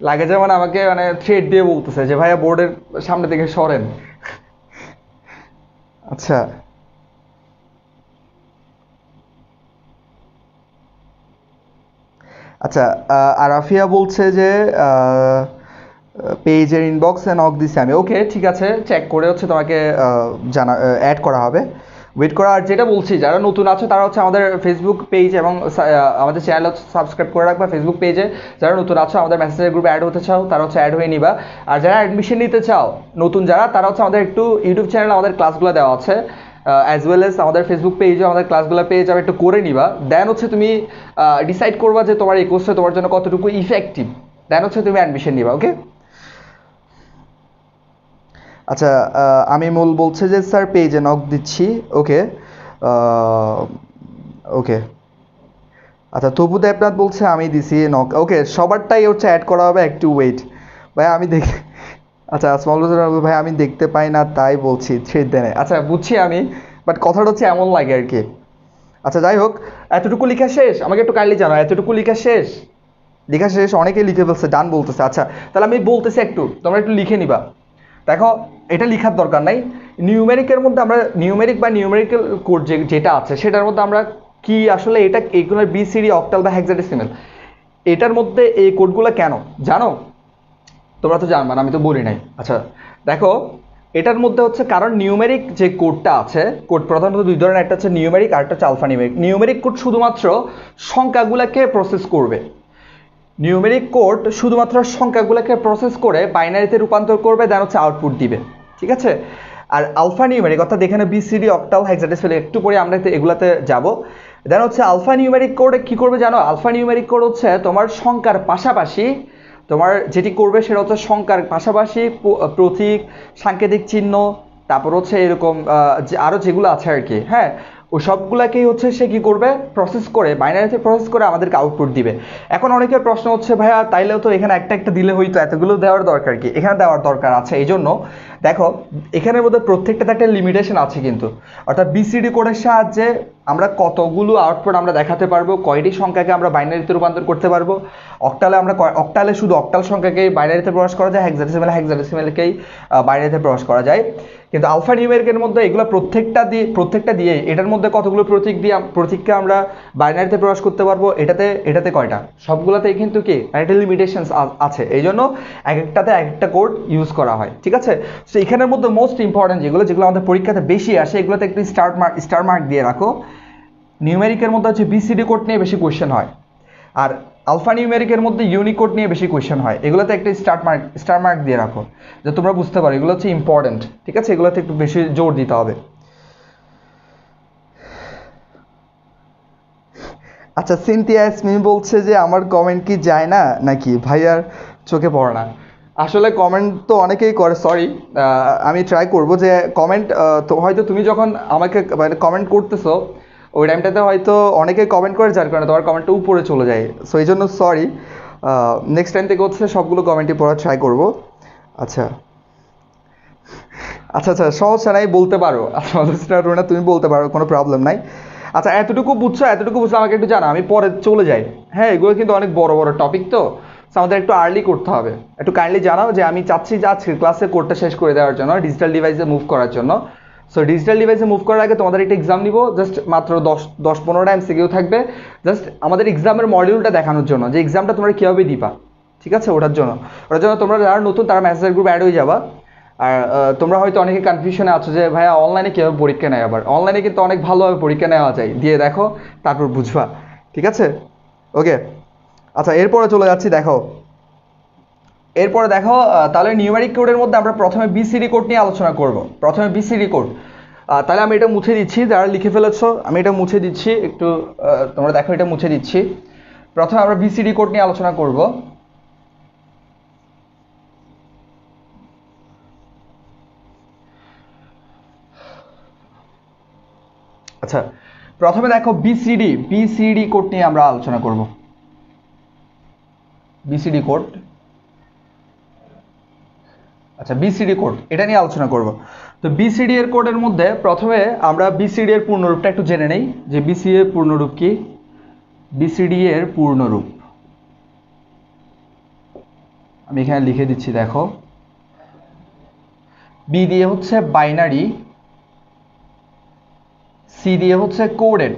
লাগে যে মানে আমাকে মানে থ্রেড দিয়ে বলতেছে যে ভাইয়া বোর্ডের সামনে থেকে সরেন। আচ্ছা। আচ্ছা, আরাফিয়া বলছে যে পেজের ইনবক্সে নক দিছি আমি। ওকে, ঠিক আছে, চেক করে হচ্ছে তোমাকে জানা অ্যাড করা হবে। ওয়েট করা। আর যেটা বলছি, যারা নতুন আছো তারা হচ্ছে আমাদের ফেসবুক পেজ এবং আমাদের চ্যানেল হচ্ছে সাবস্ক্রাইব করে রাখবা ফেসবুক পেজে। যারা নতুন আছো আমাদের মেসেঞ্জার গ্রুপে অ্যাড হতে চাও তারা হচ্ছে অ্যাড হয়ে নিবা। আর যারা অ্যাডমিশন নিতে চাও নতুন যারা, তারা হচ্ছে আমাদের একটু ইউটিউব চ্যানেলে আমাদের ক্লাসগুলো দেওয়া আছে, অ্যাজ ওয়েল এস আমাদের ফেসবুক পেজেও আমাদের ক্লাসগুলো পেয়ে যাবে, একটু করে নিবা। দেন হচ্ছে তুমি ডিসাইড করবা যে তোমার এই কোর্সটা তোমার জন্য কতটুকু ইফেক্টিভ, দেন হচ্ছে তুমি অ্যাডমিশন নিবা। ওকে। আচ্ছা, আমি মূল বলছে যে স্যার পেজে নক দিচ্ছি। ওকে। ওকে। আচ্ছা, তবু দেবনাথ বলছে আমি দিছি নক। ওকে, সবারটাই হচ্ছে অ্যাড করা হবে, একটু ওয়েট ভাই আমি দেখি। আচ্ছা, স্মল ভাই আমি দেখতে পাই না তাই বলছি থ্রেড দেয়। আচ্ছা, বুঝছি আমি, বাট কথাটা হচ্ছে এমন লাগে আর কি। আচ্ছা, যাই হোক, এতটুকু লেখা শেষ, আমাকে একটু কাইন্ডলি জানাও এতটুকু লেখা শেষ। লেখা শেষ, অনেকেই লিখে ফেলছে, ডান বলতেছে। আচ্ছা, তাহলে আমি বলতেছি একটু তোমরা একটু লিখে নিবা। দেখো, এটা লেখার দরকার নাই। নিউমেরিকের মধ্যে আমরা নিউমেরিক বা নিউমেরিক্যাল কোড যেটা আছে সেটার মধ্যে আমরা কি আসলে এটা এগুলোর বিসিডি অক্টাল বা হেক্সাডেসিমাল, এটার মধ্যে এই কোডগুলো কেন জানো? তোমরা তো জানবা না, আমি তো বলি নাই। আচ্ছা দেখো, এটার মধ্যে হচ্ছে কারণ নিউমেরিক যে কোডটা আছে, কোড প্রধানত দুই ধরনের, একটা হচ্ছে নিউমেরিক আর একটা হচ্ছে আলফা নিউমেরিক। নিউমেরিক কোড শুধুমাত্র সংখ্যাগুলোকে প্রসেস করবে, নিউমেরিক কোড শুধুমাত্র সংখ্যাগুলোকে প্রসেস করে বাইনারিতে রূপান্তর করবে, দেন হচ্ছে আউটপুট দিবে। ঠিক আছে? আর আলফা নিউমেরিক অর্থাৎ এখানে বিসিডি অক্টাল হেক্সাডেসিমাল, একটু পরে আমরা এগুলাতে যাব। দেন হচ্ছে আলফা নিউমেরিক কোড কি করবে জানো? আলফা নিউমেরিক কোড হচ্ছে তোমার সংখ্যার পাশাপাশি তোমার যেটি করবে সেটা হচ্ছে সংখ্যার পাশাপাশি প্রতীক, সাংকেতিক চিহ্ন, তারপর হচ্ছে এরকম আরও যেগুলো আছে আর কি, হ্যাঁ, ওই সবগুলাকেই হচ্ছে সে কী করবে, প্রসেস করে বাইনারিতে প্রসেস করে আমাদেরকে আউটপুট দিবে। এখন অনেকের প্রশ্ন হচ্ছে ভাইয়া তাইলেও তো এখানে একটা একটা দিলে হইতো, এতগুলো দেওয়ার দরকার কি? এখানে দেওয়ার দরকার আছে, এই জন্য দেখো এখানের মধ্যে প্রত্যেকটাতে একটা লিমিটেশন আছে কিন্তু, অর্থাৎ বিসিডি কোডের সাহায্যে আমরা কতগুলো আউটপুট আমরা দেখাতে পারবো, কয়টি সংখ্যাকে আমরা বাইনারিতে রূপান্তর করতে পারবো। অক্টালে শুধু অক্টাল সংখ্যাকেই বাইনারিতে প্রকাশ করা যায়, হেক্সাডেসিমালকেই বাইনারিতে প্রকাশ করা যায়। কিন্তু আলফা নিউমেরিকের মধ্যে এগুলো প্রত্যেকটা দিয়ে এটার মধ্যে কতগুলো প্রতীককে আমরা বাইনারিতে প্রকাশ করতে পারবো, এটাতে কয়টা, সবগুলোতেই কিন্তু কি একটা লিমিটেশনস আছে, এই জন্য এক একটাতে এক একটা কোড ইউজ করা হয়। ঠিক আছে? তো এখানের মধ্যে মোস্ট ইম্পর্টেন্ট যেগুলো আমাদের পরীক্ষাতে বেশি আসে, এগুলোতে একটু স্টার মার্ক দিয়ে রাখো। নিউমেরিকের মধ্যে হচ্ছে বিসিডি কোড নিয়ে বেশি কোয়েশ্চেন হয়, আর আলফা নিউমেরিকের মধ্যে ইউনিকোড নিয়ে বেশি কোয়েশ্চেন হয়। এগুলোতে একটা স্টার মার্ক দিয়ে রাখো, যে তোমরা বুঝতে পারো এগুলো হচ্ছে ইম্পর্টেন্ট। ঠিক আছে? এগুলোতে একটু বেশি জোর দিতে হবে। আচ্ছা, সিনথিয়া ইয়াসমিন বলছে যে আমার কমেন্ট কি যায় না নাকি ভাইয়ার চোখে পড়ে না? আসলে কমেন্ট তো অনেকেই করে, সরি, আমি ট্রাই করব যে কমেন্ট, তো হয়তো তুমি যখন আমাকে মানে কমেন্ট করতেছো ওই টাইমটাতে হয়তো অনেকেই কমেন্ট করে, যার কারণে তোমার কমেন্টটা উপরে চলে যায়, সো এই জন্য সরি। নেক্সট টাইম থেকে হচ্ছে সবগুলো কমেন্টই পড়ার ট্রাই করব। আচ্ছা আচ্ছা আচ্ছা, সমস্যা নাই, বলতে পারো। আচ্ছা রুনা, তুমি বলতে পারো, কোনো প্রবলেম নাই। আচ্ছা, এতটুকু বুঝছো, এতটুকু বুঝলে আমাকে একটু জানা, আমি পরে চলে যাই। হ্যাঁ, এগুলো কিন্তু অনেক বড় বড় টপিক, তো আমাদের একটু আর্লি করতে হবে। একটু কাইন্ডলি জানাও যে আমি চাচ্ছি যে আজকের ক্লাসে কোডটা শেষ করে দেওয়ার জন্য, ডিজিটাল ডিভাইসে মুভ করার জন্য। সো ডিজিটাল ডিভাইসে মুভ করার আগে তোমাদের একটা এক্সাম নিব, জাস্ট মাত্র 10-15টা এমসিকিউ থাকবে, জাস্ট আমাদের এক্সামের মডিউলটা দেখানোর জন্য, যে এক্সামটা তোমরা কীভাবে দিবা। ঠিক আছে? ওটার জন্য তোমরা যারা নতুন তারা মেসেজের গ্রুপ অ্যাড হয়ে যাবা। আর তোমরা হয়তো অনেকে কনফিউশনে আছো যে ভাইয়া অনলাইনে কীভাবে পরীক্ষা নেয়, আবার অনলাইনে কিন্তু অনেক ভালোভাবে পরীক্ষা নেওয়া যায়, দিয়ে দেখো তারপর বুঝবা। ঠিক আছে? ওকে। আচ্ছা, এরপরে চলে যাচ্ছি। দেখো, এরপরে দেখো তাহলে নিউমেরিক কোডের মধ্যে আমরা প্রথমে বিসিডি কোড নিয়ে আলোচনা করব। প্রথমে বিসিডি কোড, তাহলে আমি এটা মুছে দিচ্ছি, যারা লিখে ফেলেছো আমি এটা মুছে দিচ্ছি, একটু তোমরা দেখো এটা মুছে দিচ্ছি। প্রথমে আমরা বিসিডি কোড নিয়ে আলোচনা করব। আচ্ছা, প্রথমে দেখো বিসিডি কোড নিয়ে আমরা আলোচনা করব। বিসিডি কোড, আচ্ছা বিসিডি কোড এটা নিয়ে আলোচনা করব। তো বিসিডি এর কোডের মধ্যে প্রথমে আমরা বিসিডি এর পূর্ণরূপটা একটু জেনে নেই, যে বিসিডি এর পূর্ণরূপ কি। বিসিডি এর পূর্ণরূপ আমি এখানে লিখে দিচ্ছি, দেখো বি দিয়ে হচ্ছে বাইনারি, সি দিয়ে হচ্ছে কোডেড,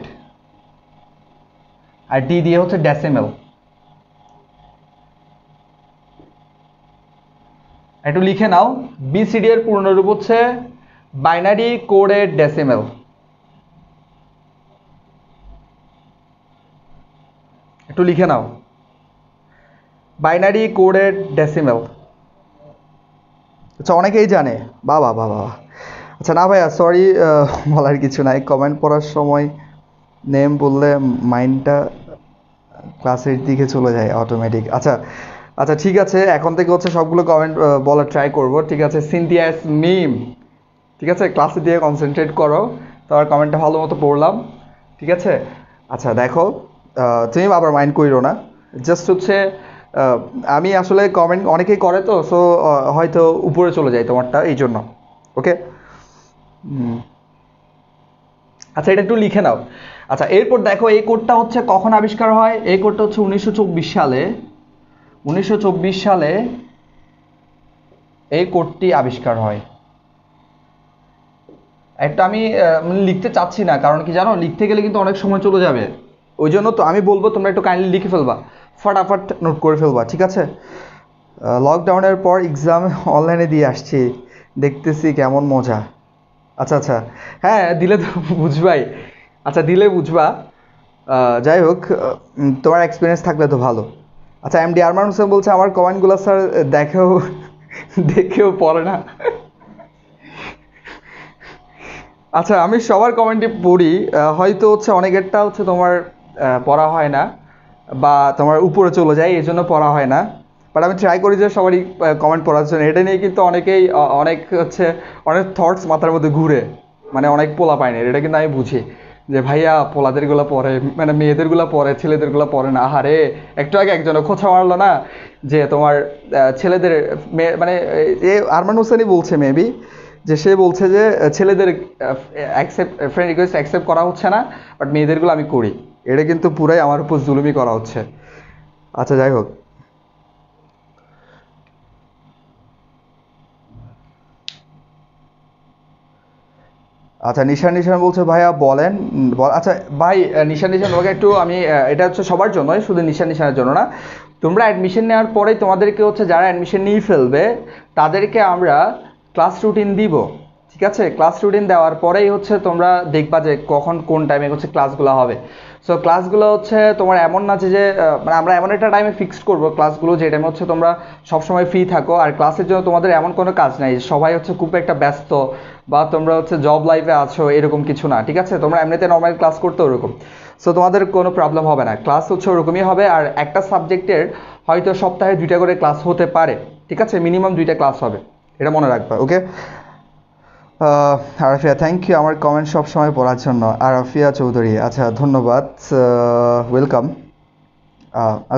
আর ডি দিয়ে হচ্ছে ডেসিমেল। একটু লিখে নাও, বিসিডি এর পূর্ণরূপ হচ্ছে বাইনারি, কোডেড, ডেসিমেল। একটু লিখে নাও, বাইনারি, কোডেড, ডেসিমেল। আচ্ছা অনেকেই জানে, বাবা বাবা। আচ্ছা না ভাইয়া সরি, বলার কিছু নাই, কমেন্ট পড়ার সময় নেম বললে মাইন্ডটা ক্লাসের দিকে চলে যায় অটোমেটিক। আচ্ছা আচ্ছা ঠিক আছে, এখন থেকে হচ্ছে সবগুলো কমেন্ট বলার ট্রাই করব, ঠিক আছে। সিনথিয়াস মিম, ঠিক আছে, ক্লাসে দিয়ে কনসেন্ট্রেট করো, তোমার কমেন্টটা ভালো মতো পড়লাম, ঠিক আছে। আচ্ছা দেখো, তুমি আবার মাইন্ড করিও না, জাস্ট হচ্ছে আমি আসলে কমেন্ট অনেকেই করে তো, সো হয়তো উপরে চলে যায় তোমারটা, এই জন্য। ওকে, আচ্ছা এটা একটু লিখে নাও। আচ্ছা এরপর দেখো এই কোডটা হচ্ছে কখন আবিষ্কার হয়। এই কোডটা হচ্ছে 1924 সালে, 1924 সালে এই কোডটি আবিষ্কার হয়। একটা আমি লিখতে চাচ্ছি না, কারণ কি জানো, লিখতে গেলে কিন্তু অনেক সময় চলে যাবে, ওই জন্য তো আমি বলবো তোমরা একটু কাইন্ডলি লিখে ফেলবা, ফটাফট নোট করে ফেলবা, ঠিক আছে। লকডাউনের পর এক্সাম অনলাইনে দিয়ে আসছি, দেখতেছি কেমন মজা। আচ্ছা আচ্ছা, হ্যাঁ দিলে তো বুঝবাই, আচ্ছা দিলে বুঝবা। যাই হোক, তোমার এক্সপিরিয়েন্স থাকলে তো ভালো। আচ্ছা এমডি আরমান হোসেন বলছে আমার কমেন্টগুলো স্যার দেখেও দেখেও পড়ে না। আচ্ছা আমি সবার কমেন্টই পড়ি, হয়তো হচ্ছে অনেকেরটা হচ্ছে তোমার পড়া হয় না, বা তোমার উপরে চলে যায়, এই জন্য পড়া হয় না। বাট আমি ট্রাই করি যে সবারই কমেন্ট পড়ার জন্য। এটা নিয়ে কিন্তু অনেকেই অনেক হচ্ছে অনেক থটস মাথার মধ্যে ঘুরে, মানে অনেক পোলা পায় না, এটা কিন্তু আমি বুঝি যে ভাইয়া পোলাদেরগুলো পড়ে, মানে মেয়েদেরগুলো পড়ে, ছেলেদেরগুলো পড়ে না। আহারে, একটু আগে একজন খোঁচা মারলো না যে তোমার ছেলেদের মানে এ আরমান হোসেনই বলছে মেবি, যে সে বলছে যে ছেলেদের অ্যাকসেপ্ট ফ্রেন্ড রিকোয়েস্ট অ্যাকসেপ্ট করা হচ্ছে না, বাট মেয়েদেরগুলো আমি করি। এটা কিন্তু পুরাই আমার উপর জুলুমি করা হচ্ছে। আচ্ছা যাই হোক, আচ্ছা নিশান নিশান বলছে ভাইয়া বলেন। আচ্ছা ভাই নিশান নিশান তোমাকে একটু আমি এটা হচ্ছে সবার জন্যই, শুধু নিশান নিশানের জন্য না। তোমরা অ্যাডমিশন নেওয়ার পরেই তোমাদেরকে হচ্ছে যারা অ্যাডমিশন নিয়ে ফেলবে তাদেরকে আমরা ক্লাস রুটিন দিব, ঠিক আছে। ক্লাস রুটিন দেওয়ার পরেই হচ্ছে তোমরা দেখবা যে কখন কোন টাইমে হচ্ছে ক্লাসগুলো হবে। সো ক্লাসগুলো হচ্ছে তোমার এমন না যে মানে আমরা এমন একটা টাইমে ফিক্সড করবো ক্লাসগুলো, যে টাইমে হচ্ছে তোমরা সবসময় ফ্রি থাকো। আর ক্লাসের জন্য তোমাদের এমন কোনো কাজ নাই, সবাই হচ্ছে খুব একটা ব্যস্ত বা তোমরা হচ্ছে জব লাইফে আছো, এরকম কিছু না, ঠিক আছে। তোমরা এমনিতে নর্মাল ক্লাস করতে ওরকম, সো তোমাদের কোনো প্রবলেম হবে না। ক্লাস হচ্ছে ওরকমই হবে, আর একটা সাবজেক্টের হয়তো সপ্তাহে 2টা করে ক্লাস হতে পারে, ঠিক আছে, মিনিমাম 2টা ক্লাস হবে, এটা মনে রাখবা। ওকে, আরাফিয়া থ্যাংক ইউ আমার কমেন্ট সবসময় পড়ার জন্য। আরাফিয়া চৌধুরী, আচ্ছা ধন্যবাদ, ওয়েলকাম।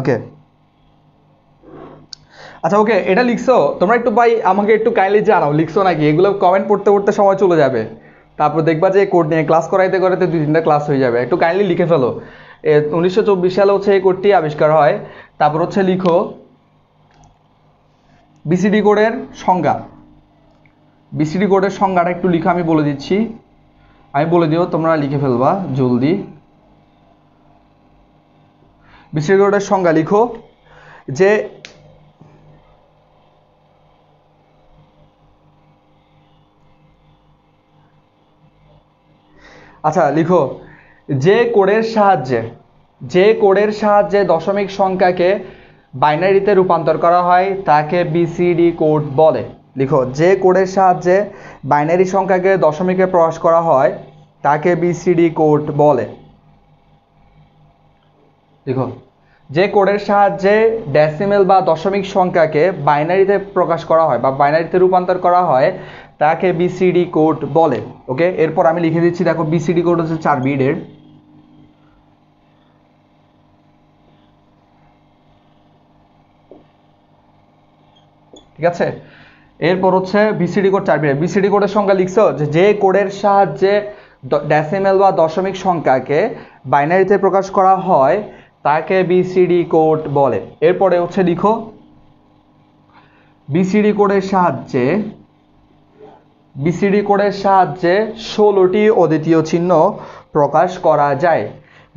ওকে, আচ্ছা ওকে, এটা লিখছো তোমরা একটু ভাই আমাকে একটু কাইন্ডলি জানাও লিখছো নাকি, এগুলো কমেন্ট পড়তে পড়তে সময় চলে যাবে, তারপর দেখবা যে কোড নিয়ে ক্লাস করাইতে করাইতে 2-3টা ক্লাস হয়ে যাবে। একটু কাইন্ডলি লিখে ফেলো। 1924 সালে হচ্ছে এই কোডটি আবিষ্কার হয়। তারপর হচ্ছে লিখো বিসিডি কোডের সংজ্ঞা। বিসিডি কোডের সংজ্ঞাটা একটু লিখো, আমি বলে দিচ্ছি, আমি বলে দিও, তোমরা লিখে ফেলবা জলদি। বিসিডি কোডের সংজ্ঞা লিখো যে আচ্ছা লিখো, যে কোডের সাহায্যে দশমিক সংখ্যাকে বাইনারিতে রূপান্তর করা হয় তাকে বিসিডি কোড বলে। লিখো, যে কোডের সাহায্যে বাইনারি সংখ্যাকে দশমিকে প্রকাশ করা হয় তাকে বিসিডি কোড বলে। লিখো, যে কোডের সাহায্যে ডেসিমেল বা দশমিক সংখ্যাকে বাইনারিতে প্রকাশ করা হয় বা বাইনারিতে রূপান্তর করা হয় তাকে বিসিডি কোড বলে। ওকে, এরপর আমি লিখে দিচ্ছি, দেখো বিসিডি কোড হচ্ছে 4 বিটের। ঠিক আছে, এরপর হচ্ছে বিসিডি কোড 4 বিটের। বিসিডি কোডের সংখ্যা লিখছো, যে কোডের সাহায্যে ডেসিমেল বা দশমিক সংখ্যাকে বাইনারিতে প্রকাশ করা হয় তাকে বিসিডি কোড বলে। এরপরে হচ্ছে লিখো, বিসিডি কোডের সাহায্যে 16টি অদ্বিতীয় চিহ্ন প্রকাশ করা যায়।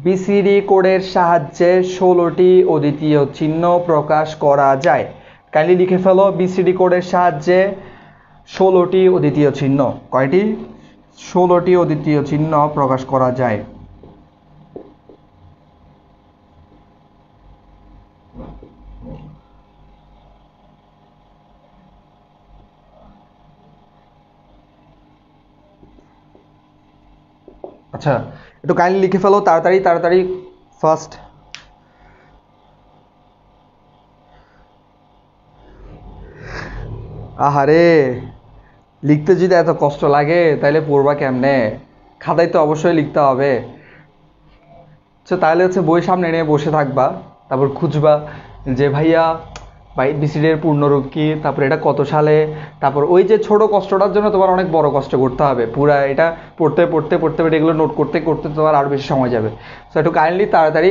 বিসিডি কোডের সাহায্যে 16টি অদ্বিতীয় চিহ্ন প্রকাশ করা যায়। কাইন্ডলি লিখে ফেলো, বিসিডি কোডের সাহায্যে 16টি অদ্বিতীয় চিহ্ন। কয়টি? 16টি অদ্বিতীয় চিহ্ন প্রকাশ করা যায়। আচ্ছা, একটু কাইন্ডলি লিখে ফেলো তাড়াতাড়ি তাড়াতাড়ি, ফার্স্ট। আহারে, লিখতে যদি এত কষ্ট লাগে তাহলে পড়বা কেমনে? খাতায় তো অবশ্যই লিখতে হবে। আচ্ছা, তাহলে হচ্ছে বই সামনে নিয়ে বসে থাকবা, তারপর খুঁজবা যে ভাইয়া বিসিডি এর পূর্ণরূপ কি, তারপর এটা কত সালে, তারপর ওই যে ছোট কষ্টটার জন্য তোমার অনেক বড় কষ্ট করতে হবে। পুরা এটা পড়তে পড়তে পড়তে পড়তে এগুলো নোট করতে করতে তোমার আরও বেশি সময় যাবে। সো একটু কাইন্ডলি তাড়াতাড়ি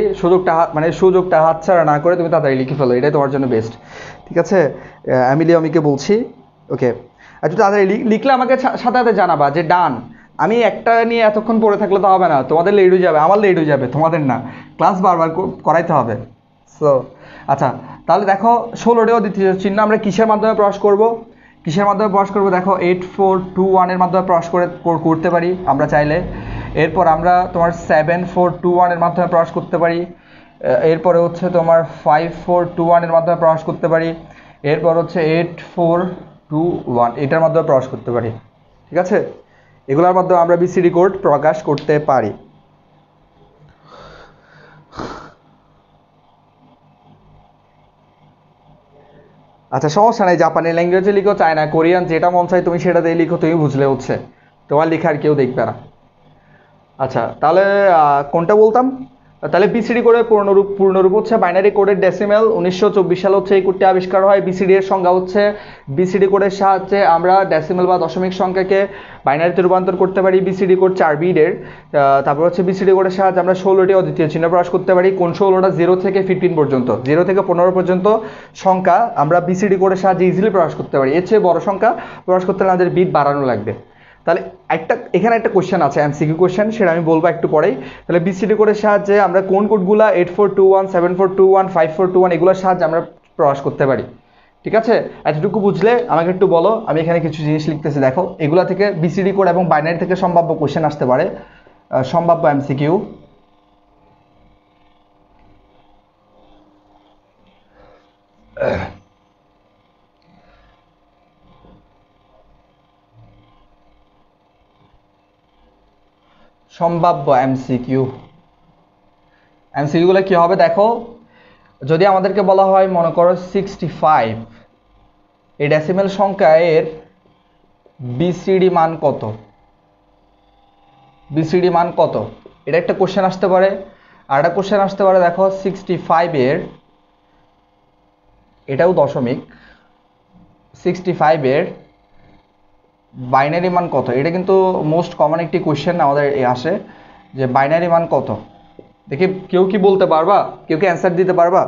সুযোগটা হাতছাড়া না করে তুমি তাড়াতাড়ি লিখে ফেলো, এটাই তোমার জন্য বেস্ট। ঠিক আছে, অ্যামিলি আমিকে বলছি। ওকে, একটু তাড়াতাড়ি লিখলে আমাকে সাথে সাথে জানাবা যে ডান। আমি একটা নিয়ে এতক্ষণ পড়ে থাকলে তো হবে না, তোমাদের লেট হয়ে যাবে, আমার লেট হয়ে যাবে, তোমাদের না। ক্লাস বারবার করাইতে হবে। সো আচ্ছা, তাহলে দেখো 16টি অদ্বিতীয় চিহ্ন আমরা কিসের মাধ্যমে প্রকাশ করব? দেখো 8421 এর মাধ্যমে প্রকাশ করতে পারি আমরা চাইলে। এরপর আমরা তোমার 7421 এর মাধ্যমে প্রকাশ করতে পারি। এরপরে হচ্ছে তোমার 5421 এর মাধ্যমে প্রকাশ করতে পারি। এরপর হচ্ছে 8421 এটার মাধ্যমে প্রকাশ করতে পারি। ঠিক আছে, এগুলোর মাধ্যমে আমরা বিসিডি কোড প্রকাশ করতে পারি। আচ্ছা, সমস্যা নাই, জাপানি ল্যাঙ্গুয়েজে লিখো, চায়না, কোরিয়ান, যেটা মন চাই তুমি সেটা দিয়ে লিখো, তুমি বুঝলে হচ্ছে, তোমার লেখা আর কেউ দেখবে না। আচ্ছা, তাহলে কোনটা বলতাম? তাহলে বিসিডি কোডের পূর্ণরূপ হচ্ছে বাইনারি কোডের ডেসিমেল। 1924 সালে হচ্ছে এই কোডটি আবিষ্কার হয়। বিসিডি এর সংজ্ঞা হচ্ছে, বিসিডি কোডের সাহায্যে আমরা ডেসিমেল বা দশমিক সংখ্যাকে বাইনারিতে রূপান্তর করতে পারি। বিসিডি কোড 4 বিটের। তারপর হচ্ছে বিসিডি কোডের সাহায্যে আমরা 16টি অদ্বিতীয় চিহ্ন প্রকাশ করতে পারি। কোন 16টা? 0 থেকে 15 পর্যন্ত, 0 থেকে 15 পর্যন্ত সংখ্যা আমরা বিসিডি কোডের সাহায্যে ইজিলি প্রকাশ করতে পারি। এর চেয়ে বড় সংখ্যা প্রকাশ করতে হলে আমাদের বিট বাড়ানো লাগবে। তাহলে এখানে একটা কোশ্চেন আছে, এমসিকিউ কোশ্চেন, সেটা আমি বলবো একটু পরেই। তাহলে বিসিডি কোডের সাহায্যে আমরা কোন কোডগুলা 8421, 7421, 5421 এগুলোর সাহায্যে আমরা প্রকাশ করতে পারি। ঠিক আছে, এতটুকু বুঝলে আমাকে একটু বলো। আমি এখানে কিছু জিনিস লিখতেছি, দেখো এগুলা থেকে বিসিডি কোড এবং বাইনারি থেকে সম্ভাব্য কোশ্চেন আসতে পারে, সম্ভাব্য এমসিকিউ। সম্ভাব্য এমসিকিউগুলো কি হবে দেখো, যদি আমাদেরকে বলা হয় মনে করো 65, এই ডেসিমেল সংখ্যা এর বিসিডি মান কত, এটা একটা কোশ্চেন আসতে পারে। আর একটা কোশ্চেন আসতে পারে, দেখো 65 এর, এটাও দশমিক, 65 এর বাইনারি মান কত? এটা কিন্তু মোস্ট কমন একটি কোশ্চেন আমাদের আসে, যে বাইনারি মান কত। দেখি কেউ কি বলতে পারবা, কেউ কি অ্যান্সার দিতে পারবা?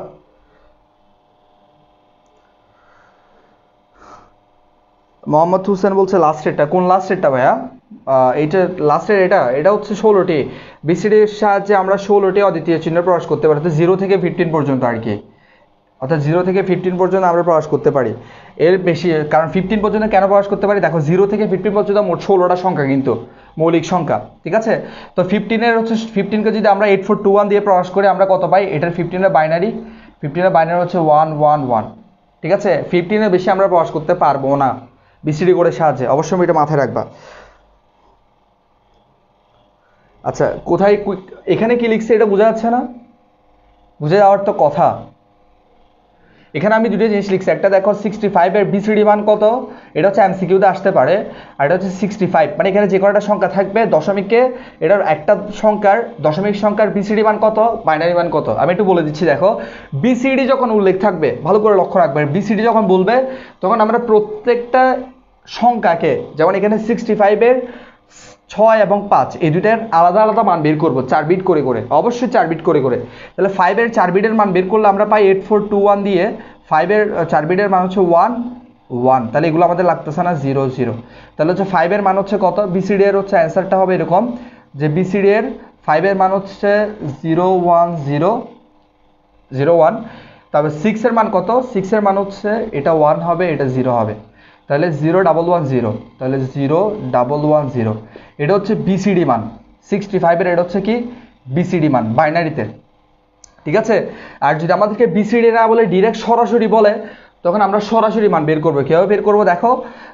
মোহাম্মদ হোসেন বলছে লাস্টেরটা। কোন লাস্টেরটা ভাইয়া? এইটা লাস্টের, এটা হচ্ছে 16টি। বিসিডির সাহায্যে আমরা 16টি অদ্বিতীয় চিহ্ন প্রকাশ করতে পারি, তো 0 থেকে 15 পর্যন্ত আর কি, অর্থাৎ 0 থেকে 15 পর্যন্ত আমরা প্রকাশ করতে পারি। এর বেশি, কারণ 15 পর্যন্ত কেন প্রকাশ করতে পারি? দেখো 0 থেকে 15 পর্যন্ত মোট 16টা সংখ্যা, কিন্তু মৌলিক সংখ্যা। ঠিক আছে, তো 15 এর হচ্ছে 15কে যদি আমরা 8421 দিয়ে প্রকাশ করি আমরা কত পাই? এটার 15 এর বাইনারি 15 এর বাইনারি হচ্ছে 1 1 1, ঠিক আছে? 15 এর বেশি আমরা প্রকাশ করতে পারবো না বিসিডি কোডের সাহায্যে, অবশ্যই এটা মাথায় রাখবা। আচ্ছা কোথায় এখানে কি লিখছে এটা বোঝা যাচ্ছে না? বুঝে যাওয়ার তো কথা। এখানে আমি দুটো জিনিস লিখছি, একটা দেখো 65 এর বিসিডি মান কত, এটা হচ্ছে এমসিকিউতে আসতে পারে, আর এটা হচ্ছে 65, মানে এখানে যে কয়টা সংখ্যা থাকবে দশমিকে, এটার একটা সংখ্যার দশমিক সংখ্যার বিসিডি মান কত, বাইনারি মান কত। আমি একটু বলে দিচ্ছি, দেখো বিসিডি যখন উল্লেখ থাকবে ভালো করে লক্ষ্য রাখবে, বিসিডি যখন বলবে তখন আমরা প্রত্যেকটা সংখ্যাকে, যেমন এখানে 65 এর 6 এবং 5 এই দুইটার আলাদা আলাদা মান বের করবো 4 বিট করে করে, অবশ্যই 4 বিট করে করে। তাহলে 5 এর 4 বিটের মান বের করলে আমরা পাই 8421 দিয়ে 5 এর 4 বিটের মান হচ্ছে 1 1, তাহলে এগুলো আমাদের লাগতেছে না 0 0। তাহলে হচ্ছে 5 এর মান হচ্ছে কত, বিসিডি এর হচ্ছে অ্যান্সারটা হবে এরকম যে বিসিডি এর 5 এর মান হচ্ছে 0 1 0 0 1। তারপর 6 এর মান কত, 6 এর মান হচ্ছে এটা 1 হবে, এটা 0 হবে, তাহলে 0 1 1 0, তাহলে 0 1 1 0, এটা হচ্ছে বিসিডি মান 65 এর, এটা হচ্ছে কি বিসিডি মান বাইনারিতে, ঠিক আছে? আর যদি আমাদেরকে বিসিডি না বলে ডিরেক্ট সরাসরি বলে, তখন আমরা সরাসরি মান বের করবো। কীভাবে বের করবো দেখো,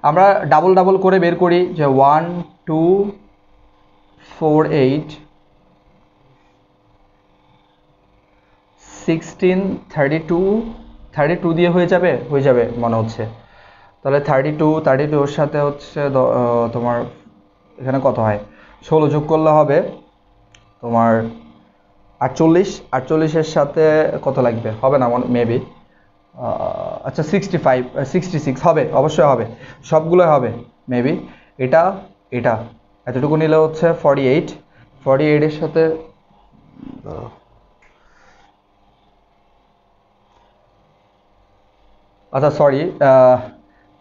আমরা ডাবল ডাবল করে বের করি যে 1 2 4 8 16 32 32 দিয়ে হয়ে যাবে মনে হচ্ছে। তাহলে 32 ওর সাথে হচ্ছে তোমার এখানে কত হয়, 16 যোগ করলে হবে তোমার 48, 48 সাথে কত লাগবে, হবে না মেবি, আচ্ছা 65 66 হবে, অবশ্যই হবে, সবগুলোই হবে মেবি। এটা এটা এতটুকু নিলে হচ্ছে 48, 48 এর সাথে আচ্ছা সরি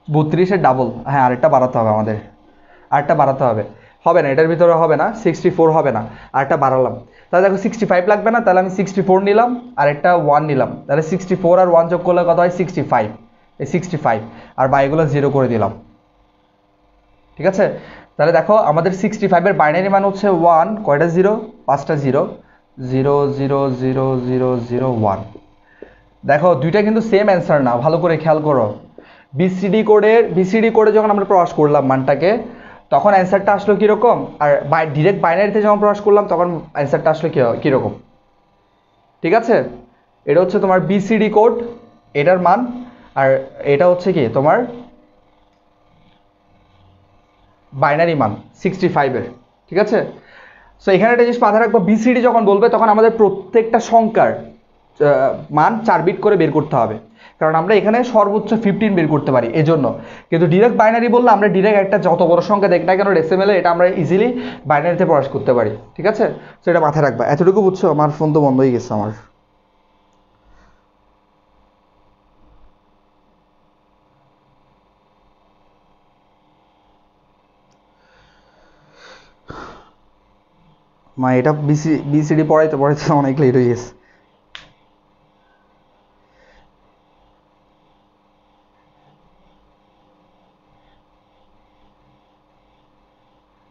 32 এর ডাবল, হ্যাঁ আরেকটা বাড়াতে হবে আমাদের, আরেকটা বাড়াতে হবে, হবে না এটার ভিতরে হবে না, 64 হবে না, আরেকটা বাড়ালাম, তাহলে দেখো 65 লাগবে না, তাহলে আমি 64 নিলাম আর একটা 1 নিলাম, তাহলে 64 আর 1 যোগ করলে কত হয় 65, এই 65 আর বাইগুলো 0 করে দিলাম, ঠিক আছে? তাহলে দেখো আমাদের 65 এর বাইনারি মান হচ্ছে 1, কয়টা 0, 5টা 0, 0 0 0 0 0 1। দেখো দুইটা কিন্তু সেম অ্যান্সার না, ভালো করে খেয়াল করো। বিসিডি কোডে যখন আমরা প্রকাশ করলাম মানটাকে, তখন অ্যান্সারটা আসলো কীরকম, আর ডিরেক্ট বাইনারিতে যখন প্রকাশ করলাম তখন অ্যান্সারটা আসলো কীরকম, ঠিক আছে? এটা হচ্ছে তোমার বিসিডি কোড, এটার মান, আর এটা হচ্ছে কি তোমার বাইনারি মান 65 এর, ঠিক আছে? সো এখানে একটা জিনিস মাথায় রাখবো, বিসিডি যখন বলবে তখন আমাদের প্রত্যেকটা সংখ্যার মান 4 বিট করে বের করতে হবে, কারণ আমরা এখানে সর্বোচ্চ 15 বের করতে পারি এজন্য। কিন্তু ডিরেক্ট বাইনারি বললে আমরা ডিরেক্ট একটা যত বড় সংখ্যা দেখ না কেন ডেসিমেল এটা আমরা ইজিলি বাইনারিতে প্রকাশ করতে পারি, ঠিক আছে? সো এটা মাথায় রাখবা, এতটুকু বুঝছো? আমার ফোন তো বন্ধ হয়ে গেছে আমার। মা এটা বিসিডি পড়াইতে পড়াইতে অনেক লেট হয়ে গেছে।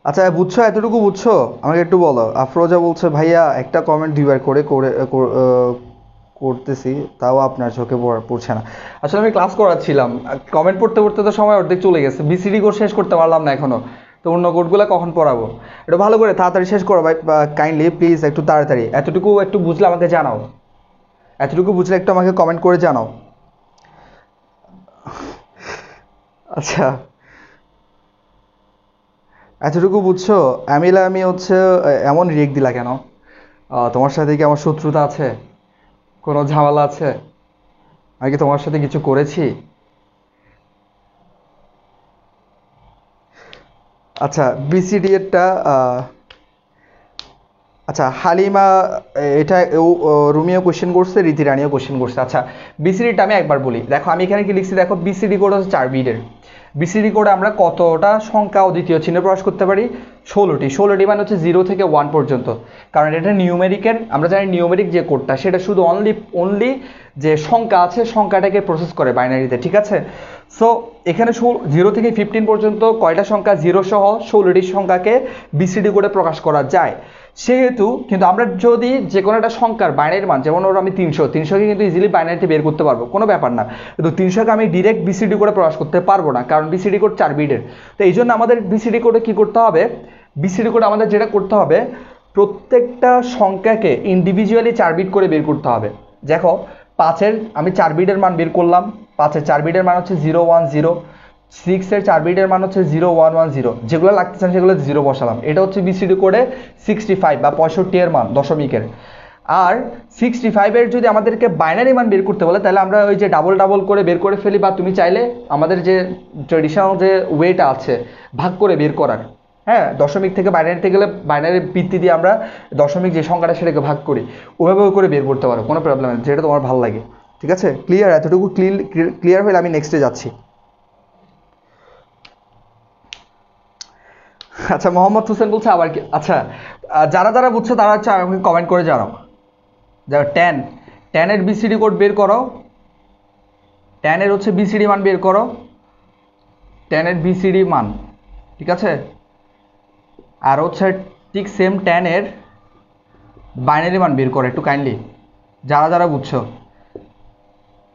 আচ্ছা বুঝছো, এতটুকু বুঝছো? আমাকে একটু বলো। আফরোজা বলছে ভাইয়া একটা কমেন্ট দুইবার করে করে করতেছি, তাও আপনার চোখে পড়ছে না। আসলে আমি ক্লাস করাচ্ছিলাম, কমেন্ট পড়তে পড়তে তো সময় অর্ধেক চলে গেছে, বিসিডি কোড শেষ করতে পারলাম না এখনো, তো অন্য কোডগুলো কখন পড়াবো? এটা ভালো করে তাড়াতাড়ি শেষ করো ভাই, কাইন্ডলি প্লিজ একটু তাড়াতাড়ি। এতটুকু একটু বুঝলে আমাকে জানাও, এতটুকু বুঝলে একটু আমাকে কমেন্ট করে জানাও। আচ্ছা এতটুকু বুঝছো? আমিলা, আমি হচ্ছে এমন রিয়েক্ট দিলা কেন? তোমার সাথে কি আমার শত্রুতা আছে, কোনো ঝামেলা আছে, আমি কি তোমার সাথে কিছু করেছি? আচ্ছা বিসিডি এরটা আচ্ছা হালিমা এটা রুমিও কোশ্চেন করছে, রীতি রানিও কোশ্চেন করছে। আচ্ছা বিসিডিটা আমি একবার বলি, দেখো আমি এখানে কি লিখছি, দেখো বিসিডি কোড হচ্ছে 4 বিটের। বিসিডি কোডে আমরা কতটা সংখ্যা ও দ্বিতীয় চিহ্ন প্রকাশ করতে পারি? 16টি মানে হচ্ছে 0 থেকে 1 পর্যন্ত, কারণ এটা নিউমেরিকের, আমরা জানি নিউমেরিক যে কোডটা সেটা শুধু অনলি যে সংখ্যা আছে সংখ্যাটাকে প্রসেস করে বাইনারিতে, ঠিক আছে? সো এখানে 0 থেকে 15 পর্যন্ত কয়টা সংখ্যা জিরো সহ 16টি সংখ্যাকে বিসিডি করে প্রকাশ করা যায়। সেহেতু কিন্তু আমরা যদি যে কোনো একটা সংখ্যার বাইনারি মান, যেমন ওর আমি 300কে কিন্তু ইজিলি বাইনারিতে বের করতে পারবো, কোনো ব্যাপার না, কিন্তু 300কে আমি ডিরেক্ট বিসিডি করে প্রকাশ করতে পারবো না, কারণ বিসিডি কোড 4 বিটের। তো এই জন্য আমাদের বিসিডি কোডে কী করতে হবে, বিসিডি কোডে আমাদের যেটা করতে হবে, প্রত্যেকটা সংখ্যাকে ইন্ডিভিজুয়ালি 4 বিট করে বের করতে হবে। দেখো 5-এর আমি 4 বিটের মান বের করলাম, 5-এর 4 বিটের মান হচ্ছে 010, 6-এর 4 বিটের মান হচ্ছে 0110, যেগুলো লাগতেছে সেগুলো 0 বসালাম। এটা হচ্ছে বিসিডি কোডে 65 বা 65 এর মান দশমিকের। আর 65-এর যদি আমাদেরকে বাইনারি মান বের করতে বলে, তাহলে আমরা ওই যে ডাবল ডাবল করে বের করে ফেলি, বা তুমি চাইলে আমাদের যে ট্রেডিশনাল যে ওয়েটা আছে ভাগ করে বের করার, হ্যাঁ, দশমিক থেকে বাইনারিতে গেলে বাইনারির ভিত্তি দিয়ে আমরা দশমিক যে সংখ্যাটা সেটাকে ভাগ করি, ওইভাবে করে বের করতে পারো, কোনো প্রবলেম নেই, যেটা তোমার ভালো লাগে। ঠিক আছে, ক্লিয়ার? এতটুকু ক্লিয়ার হলে আমি নেক্সটে যাচ্ছি। আচ্ছা, মোহাম্মদ হোসেন বলছে আবার কি, আচ্ছা যারা যারা বুঝছো তারা হচ্ছে আমাকে কমেন্ট করে জানাও। যারা 10-এর বিসিডি কোড বের করো, 10-এর হচ্ছে বিসিডি মান বের করো, 10-এর বিসিডি মান, ঠিক আছে? আর হচ্ছে ঠিক সেম 10-এর বাইনারি মান বের করো একটু কাইন্ডলি, যারা যারা বুঝছো।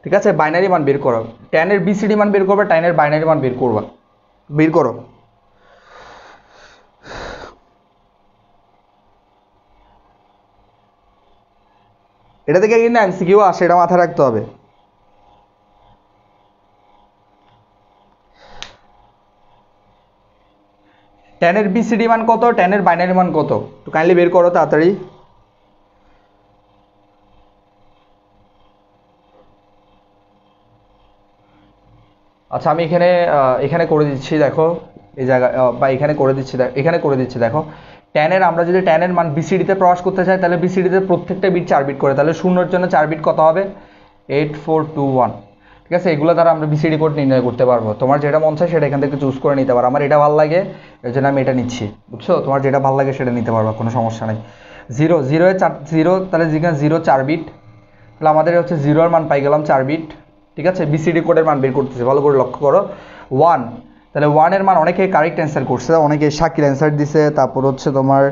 ঠিক আছে, বাইনারি মান বের করো, 10-এর বিসিডি মান বের করবে, 10-এর বাইনারি মান বের করবা, বের করো। এটা থেকে কিন্তু এমসিকিউ আসে, এটা মাথায় রাখতে হবে। টেনের বিসিডি মান কত, 10-এর বাইনারি মান কত, একটু কাইন্ডলি বের করো তাড়াতাড়ি। আচ্ছা, আমি এখানে করে দিচ্ছি, দেখো এই জায়গায়, বা এখানে করে দিচ্ছি, এখানে করে দিচ্ছি, দেখো 10-এর আমরা যদি 10-এর মান বিসিডিতে প্রকাশ করতে চাই, তাহলে বিসিডিতে প্রত্যেকটা বিট 4 বিট করে, তাহলে শূন্যর জন্য 4 বিট কত হবে, 8421। ঠিক আছে, এগুলো দ্বারা আমরা বিসিডি কোড নির্ণয় করতে পারবো। তোমার যেটা মন চায় সেটা এখান থেকে চুজ করে নিতে পারো। আমার এটা ভালো লাগে, এর জন্য আমি এটা নিচ্ছি, বুঝছো? তোমার যেটা ভালো লাগে সেটা নিতে পারবা, কোনো সমস্যা নেই। 0 তাহলে যেখানে 0 4 বিট, তাহলে আমাদের হচ্ছে 0-এর মান পাই গেলাম 4 বিট। ঠিক আছে, বিসিডি কোডের মান বের করতেছে, ভালো করে লক্ষ্য করো। 1, তাহলে 1-এর মান অনেকে কারেক্ট অ্যান্সার করছে, অনেকে শাকির অ্যান্সার দিছে, তারপর হচ্ছে তোমার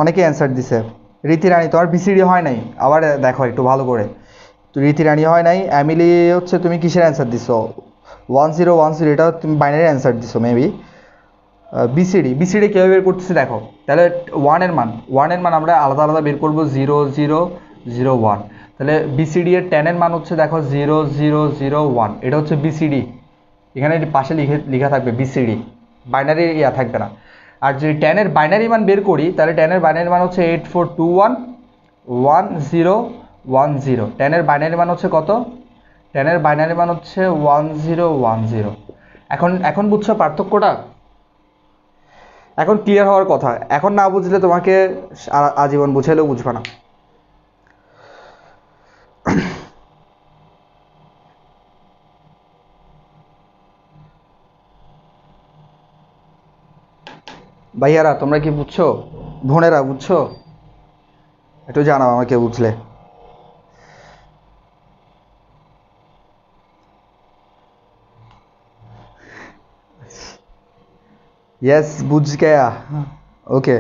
অনেকে অ্যান্সার দিছে। রীতি রানী তোমার বিসিডি হয় নাই, আবার দেখো একটু ভালো করে, রীতি রানী হয় নাই। অ্যামিলি হচ্ছে তুমি কিসের অ্যান্সার দিছো, 1010, এটা তুমি বাইনারি অ্যান্সার দিছো মেবি। বিসিডি কীভাবে বের করতেছি দেখো, তাহলে 1-এর মান আমরা আলাদা আলাদা বের করবো, 0001। তাহলে বিসিডি এর 10-এর মান হচ্ছে দেখো 0001, এটা হচ্ছে বিসিডি, এখানে পাশে লেখা থাকবে বিসিডি, বাইনারি ইয়া থাকবে না। আর যদি 10-এর বাইনারি মান বের করি, তাহলে 10-এর বাইনারি মান হচ্ছে 84211010। 10-এর বাইনারি মান হচ্ছে কত, 10-এর বাইনারি মান হচ্ছে 1010। এখন বুঝছো পার্থক্যটা? এখন ক্লিয়ার হওয়ার কথা, এখন না বুঝলে তোমাকে আজীবন বুঝাইলেও বুঝবে না। ভাইয়ারা তোমরা কি বুঝছো, বোনেরা বুঝছো? একটু জানাও আমাকে বুঝলে। यस বুঝ গয়া, ওকে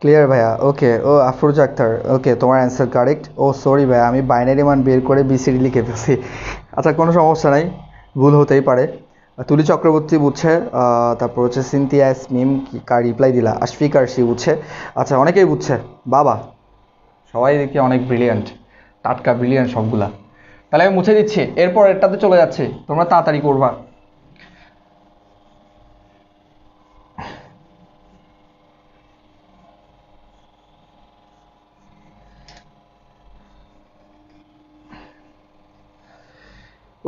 ক্লিয়ার ভাইয়া, ওকে। ও আফরোজ আক্তার, ওকে তোমার অ্যান্সার কারেক্ট। ও সরি ভাইয়া, আমি বাইনারি মান বের করে বিসিডি লিখে ফেলছি। আচ্ছা, কোনো সমস্যা নাই, ভুল হতেই পারে। তুলি চক্রবর্তী বুঝছে, তারপর হচ্ছে সিনথিয়া মিম কার রিপ্লাই দিলা, আশফিক আর সি বুঝছে। আচ্ছা, অনেকেই বুঝছে, বাবা সবাই দেখি অনেক ব্রিলিয়ান্ট, টাটকা ব্রিলিয়ান্ট সবগুলা। তাহলে আমি মুছে দিচ্ছি, এরপর এটাতে চলে যাচ্ছে, তোমরা তাড়াতাড়ি করবা।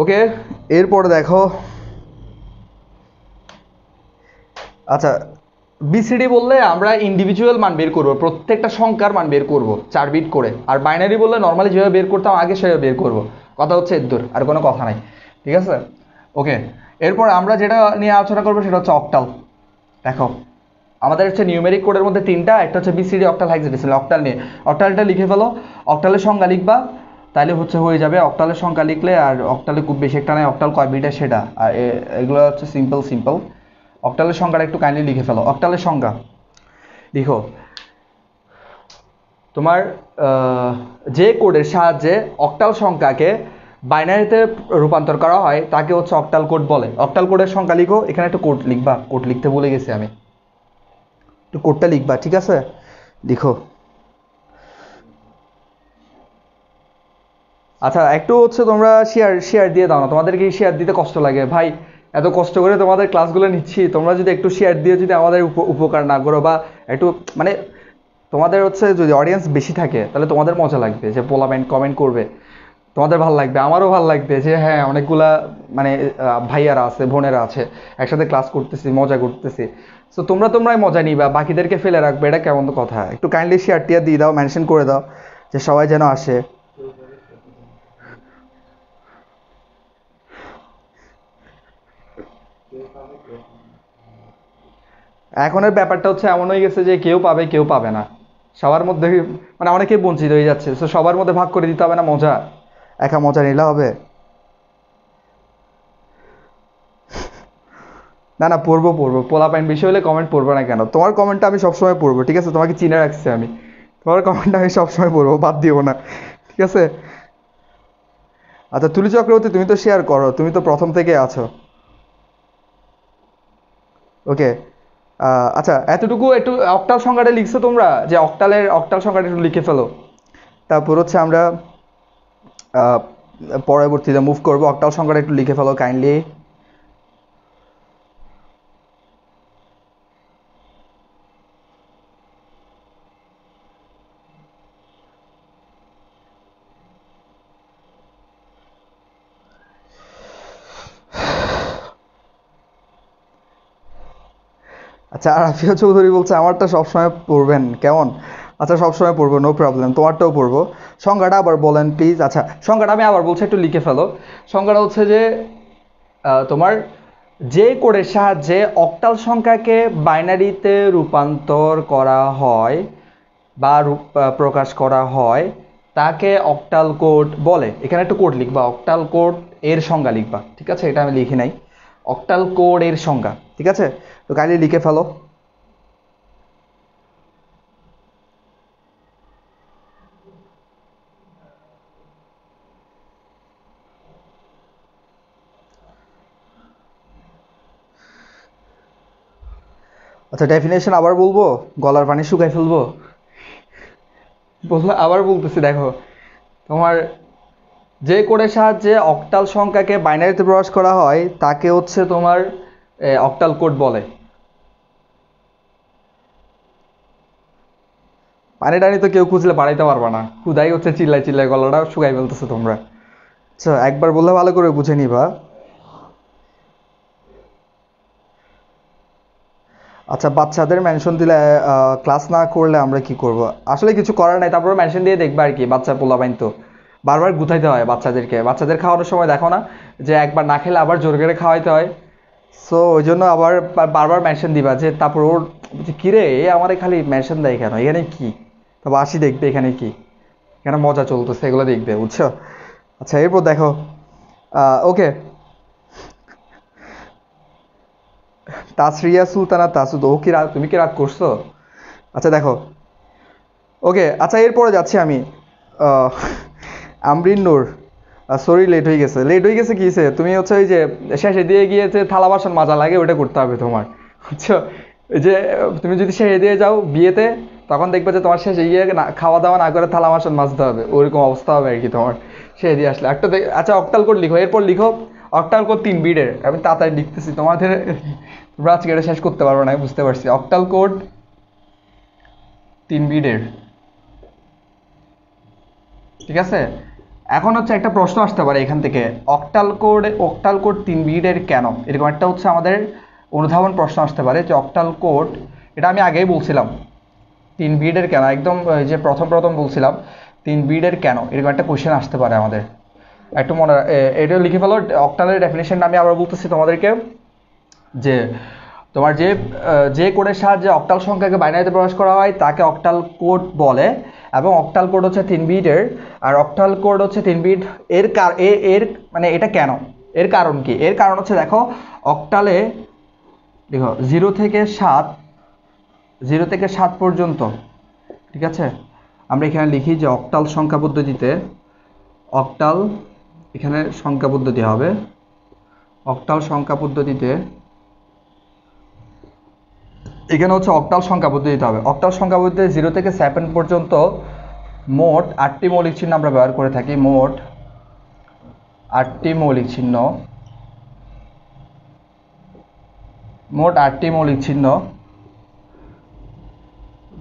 ওকে, এরপর দেখো, আচ্ছা বিসিডি বললে আমরা ইন্ডিভিজুয়াল মান বের করবো, প্রত্যেকটা সংখ্যার মান বের করব 4 বিট করে। আর বাইনারি বললে নর্মালি যেভাবে বের করতাম আগে সেভাবে বের করব, কথা হচ্ছে এর দূর, আর কোনো কথা নাই। ঠিক আছে, ওকে। এরপর আমরা যেটা নিয়ে আলোচনা করবো সেটা হচ্ছে অক্টাল। দেখো আমাদের হচ্ছে নিউমেরিক কোডের মধ্যে 3টা, একটা হচ্ছে বিসিডি, অক্টাল, হেক্সাডেসিমাল। অক্টাল নিয়ে, অক্টালটা লিখে ফেলো। অক্টালের সংজ্ঞা লিখবা, তাহলে হচ্ছে হয়ে যাবে অক্টালের সংখ্যা লিখলে, আর অক্টালে খুব বেশি একটা নাই, অক্টাল কয় বিট সেটা, আর এগুলো হচ্ছে সিম্পল। অক্টালের সংখ্যাটা একটু কাইন্ডলি লিখে ফেলো। অক্টালের সংখ্যা লিখো, তোমার যে কোডের সাহায্যে অক্টাল সংখ্যাকে বাইনারিতে রূপান্তর করা হয় তাকে হচ্ছে অক্টাল কোড বলে। অক্টাল কোডের সংখ্যা লিখো, এখানে একটু কোড লিখবা, কোড লিখতে ভুলে গেছি আমি, একটু কোডটা লিখবা, ঠিক আছে? লিখো। আচ্ছা একটু হচ্ছে তোমরা শেয়ার দিয়ে দাও না, তোমাদের কি শেয়ার দিতে কষ্ট লাগে ভাই? এত কষ্ট করে তোমাদের ক্লাসগুলো নিচ্ছি, তোমরা যদি একটু শেয়ার দিয়ে যদি আমাদের উপকার না করো, বা একটু মানে তোমাদের হচ্ছে যদি অডিয়েন্স বেশি থাকে তাহলে তোমাদের মজা লাগবে, যে পোলাপাইন কমেন্ট করবে, তোমাদের ভালো লাগবে, আমারও ভালো লাগবে যে হ্যাঁ অনেকগুলা মানে ভাইয়ারা আছে, বোনেরা আছে, একসাথে ক্লাস করতেছি, মজা করতেছি। সো তোমরাই মজা নিবা, বাকিদেরকে ফেলে রাখবে, এটা কেমন কথা? একটু কাইন্ডলি শেয়ার টিয়ার দিয়ে দাও, মেনশন করে দাও যে সবাই যেন আসে। এখনের ব্যাপারটা হচ্ছে এমন হয়ে গেছে যে কেউ পাবে কেউ পাবে না, সবার মধ্যে মানে অনেকেই বঞ্চিত হয়ে যাচ্ছে। তো সবার মধ্যে ভাগ করে দিতে হবে না মজা, একা মজা নিলে হবে? না না, পড়বো পোলাপাইন বিষয় হলে কমেন্ট পড়বো না কেন? তোমার কমেন্টটা আমি সবসময় পড়বো, ঠিক আছে? তোমাকে চিনে রাখছি আমি, তোমার কমেন্টটা আমি সবসময় পড়বো, বাদ দিও না, ঠিক আছে? আচ্ছা তুলি চক্রবর্তী, তুমি তো শেয়ার করো, তুমি তো প্রথম থেকে আছো। ওকে, আচ্ছা এতটুকু একটু অক্টাল সংখ্যাটা লিখছো তোমরা, যে অক্টাল সংখ্যাটা একটু লিখে ফেলো। তারপর হচ্ছে আমরা আহ, পরবর্তীতে মুভ করবো। অক্টাল সংখ্যাটা একটু লিখে ফেলো কাইন্ডলি। আচ্ছা আরাফিয়া চৌধুরী বলছে আমারটা সবসময় পড়বেন কেমন? আচ্ছা সবসময় পড়বো, নো প্রবলেম, তোমারটাও পড়বো। সংখ্যাটা আবার বলেন প্লিজ। আচ্ছা সংখ্যাটা আমি আবার বলছি, একটু লিখে ফেলো। সংখ্যাটা হচ্ছে যে তোমার যে কোডের সাহায্যে অক্টাল সংখ্যাকে বাইনারিতে রূপান্তর করা হয় বা প্রকাশ করা হয় তাকে অক্টাল কোড বলে। এখানে একটু কোড লিখবা, অক্টাল কোড এর সংজ্ঞা লিখবা, ঠিক আছে? এটা আমি লিখি নাই, অক্টাল কোড এর সংজ্ঞা, ঠিক আছে? তো কাইন্ডলি লিখে ফেলো। আচ্ছা ডেফিনেশন আবার বলবো, গলার পানি শুকাই ফেলবো, বললো আবার বলতেছি। দেখো, তোমার যে কোডের সাহায্যে অক্টাল সংখ্যাকে বাইনারিতে প্রকাশ করা হয় তাকে হচ্ছে তোমার অক্টাল কোড বলে। পানি টানি তো কেউ খুঁজলে বাড়াইতে পারবা না, খুদাই হচ্ছে চিল্লাই গলাটা শুকাই ফেলতেছে তোমরা। আচ্ছা একবার বললে ভালো করে বুঝে নিবা। আচ্ছা বাচ্চাদের মেনশন দিলে ক্লাস না করলে আমরা কি করব? আসলে কিছু করার নাই, তারপরে মেনশন দিয়ে দেখবে আর কি। বাচ্চা পোলাপাইন তো বারবার গুতাইতে হয় বাচ্চাদেরকে, বাচ্চাদের খাওয়ানোর সময় দেখো না যে একবার না খেলে আবার জোর করে খাওয়াইতে হয়। সো ওই জন্য আবার বারবার মেনশন দিবা, যে তারপর ওর যে কিরে এ আমারে খালি মেনশন দেয় কেন, এখানে কি? তবে আসি দেখবে এখানে কি, এখানে মজা চলতেছে, এগুলো দেখবে, বুঝছো? আচ্ছা এরপর দেখো, ওকে, তাসরিয়া সুলতানা তাসুদ, ও কি রাগ, তুমি কি রাগ করছো? আচ্ছা দেখো, ওকে, আচ্ছা এরপরে যাচ্ছি আমি। আহ, আমরিন নূর, সরি লেট হয়ে গেছে কি হয়েছে? তুমি হচ্ছে ওই যে শেষে দিয়ে গিয়েছে থালা বাসন মাজা লাগে, ওটা করতে হবে তোমার, বুঝছো? ওই যে তুমি যদি শেষে দিয়ে যাও বিয়েতে, তখন দেখবে যে তোমার শেষে গিয়ে খাওয়া দাওয়া না করে থালা বাসন মাজতে হবে, ওরকম অবস্থা হবে আর কি তোমার শেষে দিয়ে আসলে একটা আচ্ছা অক্টাল কোড লিখো, এরপর লিখো অক্টাল কোড 3 বিটের। আমি তাড়াতাড়ি লিখতেছি, তোমাদের তোমরা আজকে এটা শেষ করতে পারবো না, আমি বুঝতে পারছি। অক্টাল কোড 3 বিটের, ঠিক আছে? এখন হচ্ছে একটা প্রশ্ন আসতে পারে এখান থেকে, অক্টাল কোড 3 বিটের কেন, এরকম একটা হচ্ছে আমাদের অনুধাবন প্রশ্ন আসতে পারে যে অক্টাল কোড, এটা আমি আগেই বলছিলাম 3 বিটের কেন, একদম যে প্রথম বলছিলাম 3 বিটের কেন, এরকম একটা কোয়েশ্চেন আসতে পারে আমাদের। একটু এটা লিখে ফেলো। অক্টালের ডেফিনেশনটা আমি আবার বলতেছি তোমাদেরকে, যে তোমার যে কোডের সাহায্যে অক্টাল সংখ্যাকে বাইনারিতে প্রকাশ করা হয় তাকে অক্টাল কোড বলে। এবং অক্টাল কোড হচ্ছে 3 বিটের। আর অক্টাল কোড হচ্ছে 3 বিট। এর মানে এটা কেন, এর কারণ কি? এর কারণ হচ্ছে দেখো অক্টালে দেখো 0 থেকে 7 পর্যন্ত, ঠিক আছে? আমরা এখানে লিখি যে অক্টাল সংখ্যা পদ্ধতিতে, অক্টাল এখানে সংখ্যা পদ্ধতি হবে, অক্টাল সংখ্যা পদ্ধতিতে এখানে হচ্ছে অক্টাল সংখ্যা পদ্ধতিতে হবে। অক্টাল সংখ্যা পদ্ধতিতে 0 থেকে 7 পর্যন্ত মোট 8টি মৌলিক চিহ্ন আমরা ব্যবহার করে থাকি। মোট 8টি মৌলিক চিহ্ন,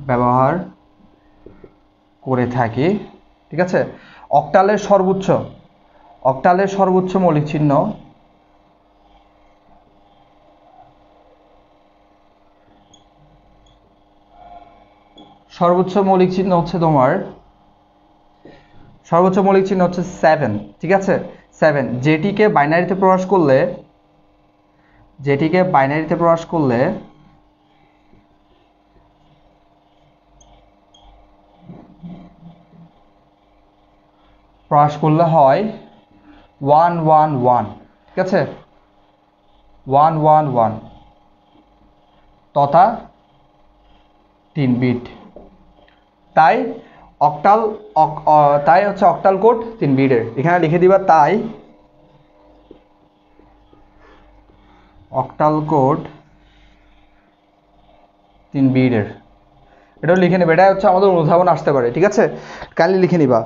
ব্যবহার করে থাকি, ঠিক আছে? অক্টালের সর্বোচ্চ মৌলিক চিহ্ন হচ্ছে তোমার সর্বোচ্চ মৌলিক চিহ্ন হচ্ছে 7, ঠিক আছে? 7 যেটিকে বাইনারিতে প্রকাশ করলে হয় 111, ঠিক আছে? 111 তথা 3 বিট। তাই হচ্ছে অক্টাল কোড 3 বিটের। এখানে লিখে দিবা তাই অক্টাল কোড 3 বিটের। এটাও লিখে নেবে, এটা হচ্ছে আমাদের অনুধাবন আসতে পারে, ঠিক আছে? কাইন্ডলি লিখে নিবা।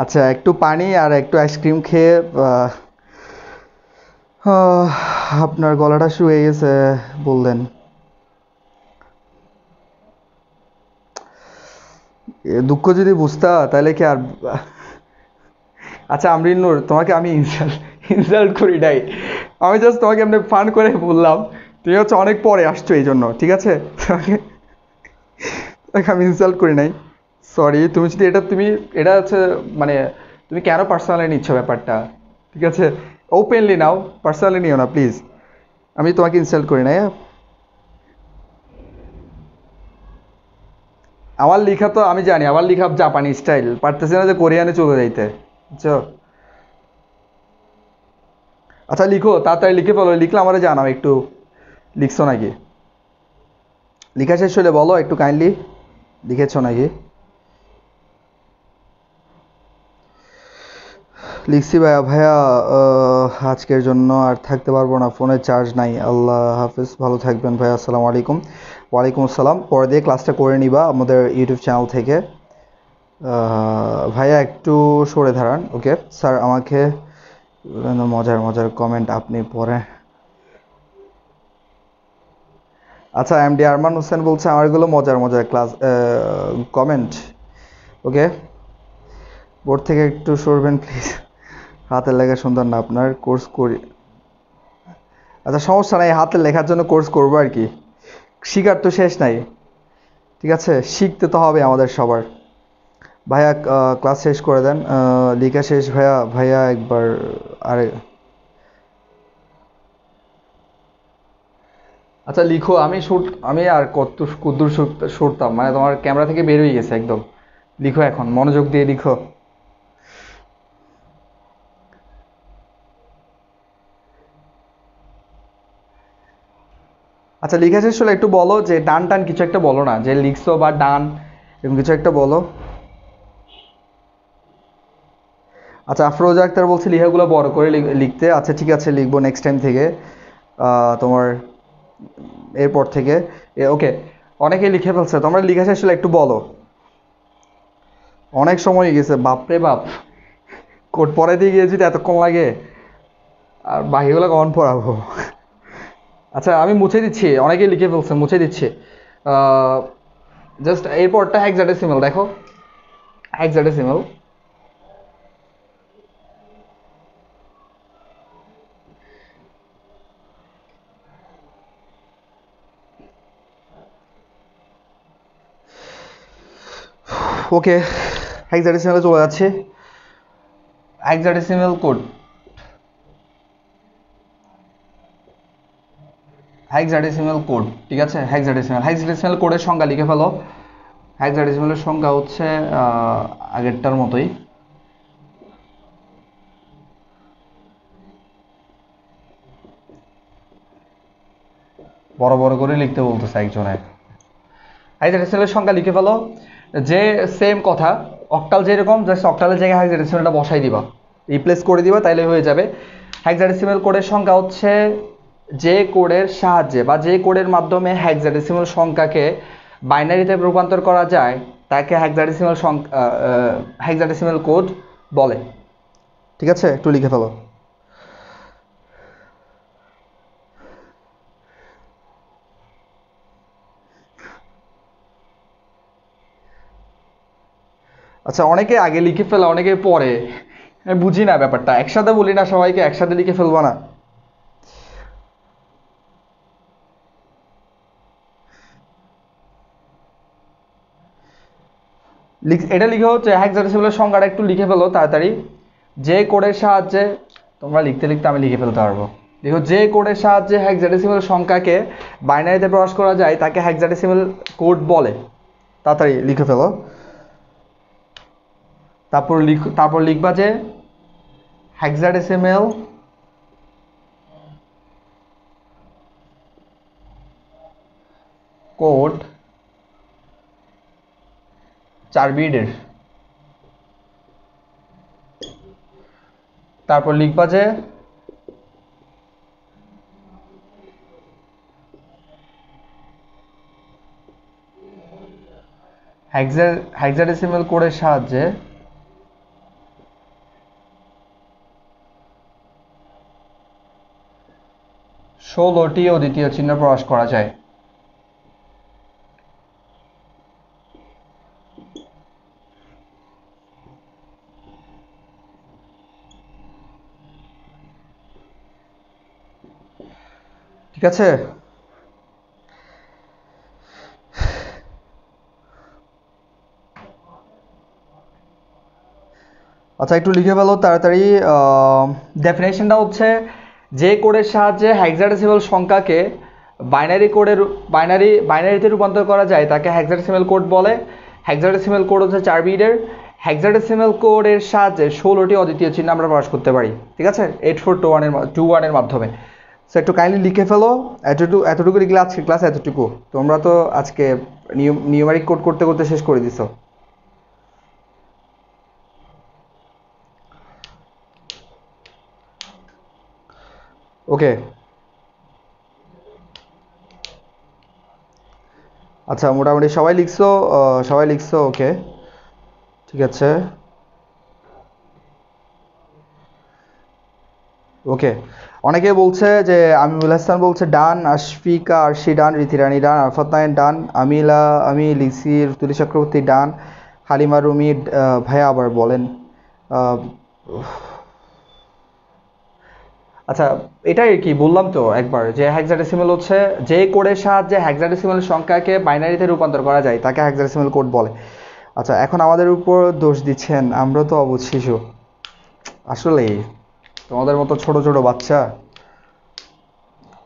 আচ্ছা, একটু পানি আর একটু আইসক্রিম খেয়ে আপনার গলাটা শুকিয়ে গেছে বললেন। দুঃখ যদি বুঝতা তাহলে কি আর। আচ্ছা আমরিন নূর, তোমাকে আমি ইনসাল্ট করি নাই, আমি জাস্ট তোমাকে এমনি ফান করে বললাম। তুমি হচ্ছে অনেক পরে আসছো এই জন্য, ঠিক আছে? তোমাকে আমি ইনসাল্ট করি নাই, সরি। তুমি যদি এটা হচ্ছে মানে তুমি কেন পার্সোনালি নিচ্ছ ব্যাপারটা, ঠিক আছে? ওপেনলি নাও, পার্সোনালি নিও না প্লিজ। আমি তোমাকে ইনসাল্ট করি নাই। আমার লেখা তো আমি জানি, আমার লেখা জাপানি স্টাইল, পারতেছি না যে কোরিয়ানে চলে যাইতে, বুঝছো? আচ্ছা লিখো, তাড়াতাড়ি লিখে ফেলো। লিখলে আমারে জানাও একটু, লিখছো নাকি? লেখা শেষ হলে বলো একটু কাইন্ডলি, লিখেছো নাকি? লিখছি ভাইয়া। আজকের জন্য আর থাকতে পারবো না, ফোনে চার্জ নাই। আল্লাহ হাফিজ, ভালো থাকবেন ভাইয়া, আসসালামু আলাইকুম। ওয়ালাইকুম আসসালাম। পরে দিয়ে ক্লাসটা করে নিবা আমাদের ইউটিউব চ্যানেল থেকে। ভাইয়া একটু সরে দাঁড়ান। ওকে স্যার, আমাকে মজার কমেন্ট আপনি পড়ে। আচ্ছা, এমডি আরমান হোসেন বলছে আমার এগুলো মজার ক্লাস কমেন্ট। ওকে, বোর্ড থেকে একটু সরবেন প্লিজ, হাতের লেখা সুন্দর না আপনার, কোর্স করি। আচ্ছা সমস্যা নাই, হাতের লেখার জন্য কোর্স করবো আর কি, শিখার তো শেষ নাই, ঠিক আছে? শিখতে তো হবে আমাদের সবার। ভাইয়া ক্লাস শেষ করে দেন। লেখা শেষ ভাইয়া একবার। আরে আচ্ছা লিখো। আমি আর কদ্দূর সরতাম, মানে তোমার ক্যামেরা থেকে বের হয়ে গেছে একদম। লিখো এখন, মনোযোগ দিয়ে লিখো। আচ্ছা লেখা শেষ হলে একটু বলো যে ডান টান কিছু একটা বলো না, যে লিখছো বা ডান এরকম কিছু একটা বলো। আচ্ছা আফরোজা আক্তার বলছে লেখাগুলো বড় করে লিখতে। আচ্ছা ঠিক আছে, লিখবো নেক্সট টাইম থেকে, তোমার এরপর থেকে। ওকে, অনেকেই লিখে ফেলছে, তোমরা লেখা শেষ হলে একটু বলো। অনেক সময় হয়ে গেছে, বাপরে বাপ। কোড পড়াইতে গিয়ে যদি এতক্ষণ লাগে, আর বাকিগুলো কখন পড়াবো? আচ্ছা আমি মুছে দিচ্ছি, অনেকেই লিখে ফেলছে, মুছে দিচ্ছি। জাস্ট এরপরটা হেক্সাডেসিমাল দেখো, হেক্সাডেসিমাল। ওকে, হেক্সাডেসিমালে চলে যাচ্ছে। হেক্সাডেসিমাল কোড, ঠিক আছে? হেক্সাডেসিমাল কোডের সংজ্ঞা লিখে ফেলো। হেক্সাডেসিমালের সংখ্যা হচ্ছে আগেরটার মতোই। বড় বড় করে লিখতে বলতেছে একজনে। হেক্সাডেসিমালের সংখ্যা লিখে ফেলো। যে সেম কথা, অক্টাল যেরকম, জাস্ট অক্টালের জায়গায় হেক্সাডেসিমালটা বসাই দিবা, রিপ্লেস করে দিবা, তাইলে হয়ে যাবে। হেক্সাডেসিমাল কোডের সংখ্যা হচ্ছে যে কোডের সাহায্যে বা যে কোডের মাধ্যমে হেক্সাডেসিমাল সংখ্যাকে বাইনারিতে রূপান্তর করা যায় তাকে হেক্সাডেসিমাল কোড বলে। ঠিক আছে, একটু লিখে ফেলো। আচ্ছা, অনেকে আগে লিখে ফেলে, অনেকে পরে। আমি বুঝি না ব্যাপারটা, একসাথে বলি না সবাইকে, একসাথে লিখে ফেলবো না? এটা লিখে হচ্ছে হেক্সাডেসিমালের সংখ্যাটা একটু লিখে ফেলো তাড়াতাড়ি। যে কোডের সাহায্যে, তোমরা লিখতে লিখতে আমি লিখে ফেলতে পারবো। দেখো, যে কোডের সাহায্যে হেক্সাডেসিমাল সংখ্যাকে বাইনারিতে প্রকাশ করা যায় তাকে হেক্সাডেসিমাল কোড বলে। তাড়াতাড়ি লিখে ফেলো। তারপর লিখবা যে হেক্সাডেসিমাল কোড 4 বিটের। তারপর লিখবা যে হেক্সাডেসিমাল কোডের সাহায্যে 16টি অদ্বিতীয় চিহ্ন প্রকাশ করা যায়। ঠিক আছে? আচ্ছা, একটু লিখে ফেলো তাড়াতাড়ি। ডেফিনেশনটা হচ্ছে যে কোডের সাহায্যে হেক্সাডেসিমাল সংখ্যাকে বাইনারিতে রূপান্তর করা যায় তাকে হেক্সাডেসিমাল কোড বলে। হেক্সাডেসিমাল কোড হচ্ছে 4 বিটের। হেক্সাডেসিমাল কোডের সাহায্যে 16টি অদ্বিতীয় চিহ্ন আমরা প্রকাশ করতে পারি। ঠিক আছে, 8421 এর মাধ্যমে। সো একটু কাইন্ডলি লিখে ফেলো। এতটুকু লিখলে আজকে ক্লাস এতটুকু। তোমরা তো আজকে নিউমারিক কোড করতে করতে শেষ করে দিছো। ওকে, আচ্ছা, মোটামুটি সবাই লিখছো? সবাই লিখছো? ওকে, ঠিক আছে। ওকে, অনেকে বলছে যে আমিনুল হাসান বলছে ডান, আশফিকা আরশি ডান, রীতিরানী ডান, আরফাত নাইন ডান, আমি লিখছি, তুলি চক্রবর্তী ডান, হালিমা রুমি ভাইয়া আবার বলেন। আহ, আচ্ছা, এটাই কি বললাম তো একবার, যে হেক্সাডেসিমাল হচ্ছে যে কোডের সাহায্যে হেক্সাডেসিমাল সংখ্যাকে বাইনারিতে রূপান্তর করা যায় তাকে হেক্সাডেসিমাল কোড বলে। আচ্ছা, এখন আমাদের উপর দোষ দিচ্ছেন, আমরা তো অবুঝ শিশু। আসলেই তোমাদের মতো ছোট ছোট বাচ্চা,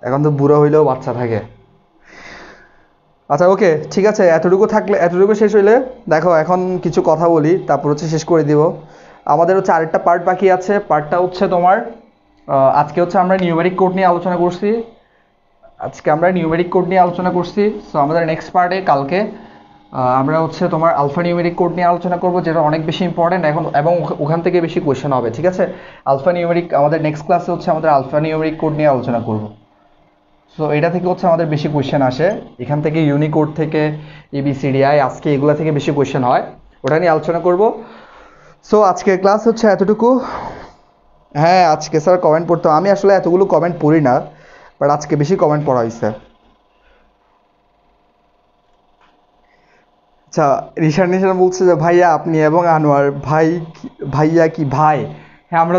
এখন তো বুড়ো হইলেও বাচ্চা থাকে। আচ্ছা, ওকে, ঠিক আছে, এতটুকু শেষ হইলে দেখো, এখন কিছু কথা বলি, তারপর হচ্ছে শেষ করে দিব। আমাদের হচ্ছে আরেকটা পার্ট বাকি আছে। পার্টটা হচ্ছে তোমার আজকে হচ্ছে আমরা নিউমেরিক কোড নিয়ে আলোচনা করছি। সো আমাদের নেক্সট পার্টে কালকে আমরা হচ্ছে তোমার আলফা নিউমেরিক কোড নিয়ে আলোচনা করব, যেটা অনেক বেশি ইম্পর্টেন্ট এখন, এবং ওখান থেকে বেশি কোয়েশ্চেন হবে। ঠিক আছে, আলফা নিউমেরিক আমাদের নেক্সট ক্লাসে হচ্ছে আমাদের আলফা নিউমেরিক কোড নিয়ে আলোচনা করব। সো এটা থেকে হচ্ছে আমাদের বেশি কোয়েশ্চেন আসে, এখান থেকে ইউনিকোড থেকে এবিসিডিআই আজকে এগুলা থেকে বেশি কোয়েশ্চেন হয়, ওটা নিয়ে আলোচনা করব। সো আজকের ক্লাস হচ্ছে এতটুকু। হ্যাঁ, আজকে স্যার কমেন্ট পড়তাম, আমি আসলে এতগুলো কমেন্ট পড়ি না, বাট আজকে বেশি কমেন্ট পড়া হয়েছে। আচ্ছা, নিশান বলছে যে ভাইয়া আপনি এবং আনোয়ার ভাইয়া কি ভাই? হ্যাঁ, আমরা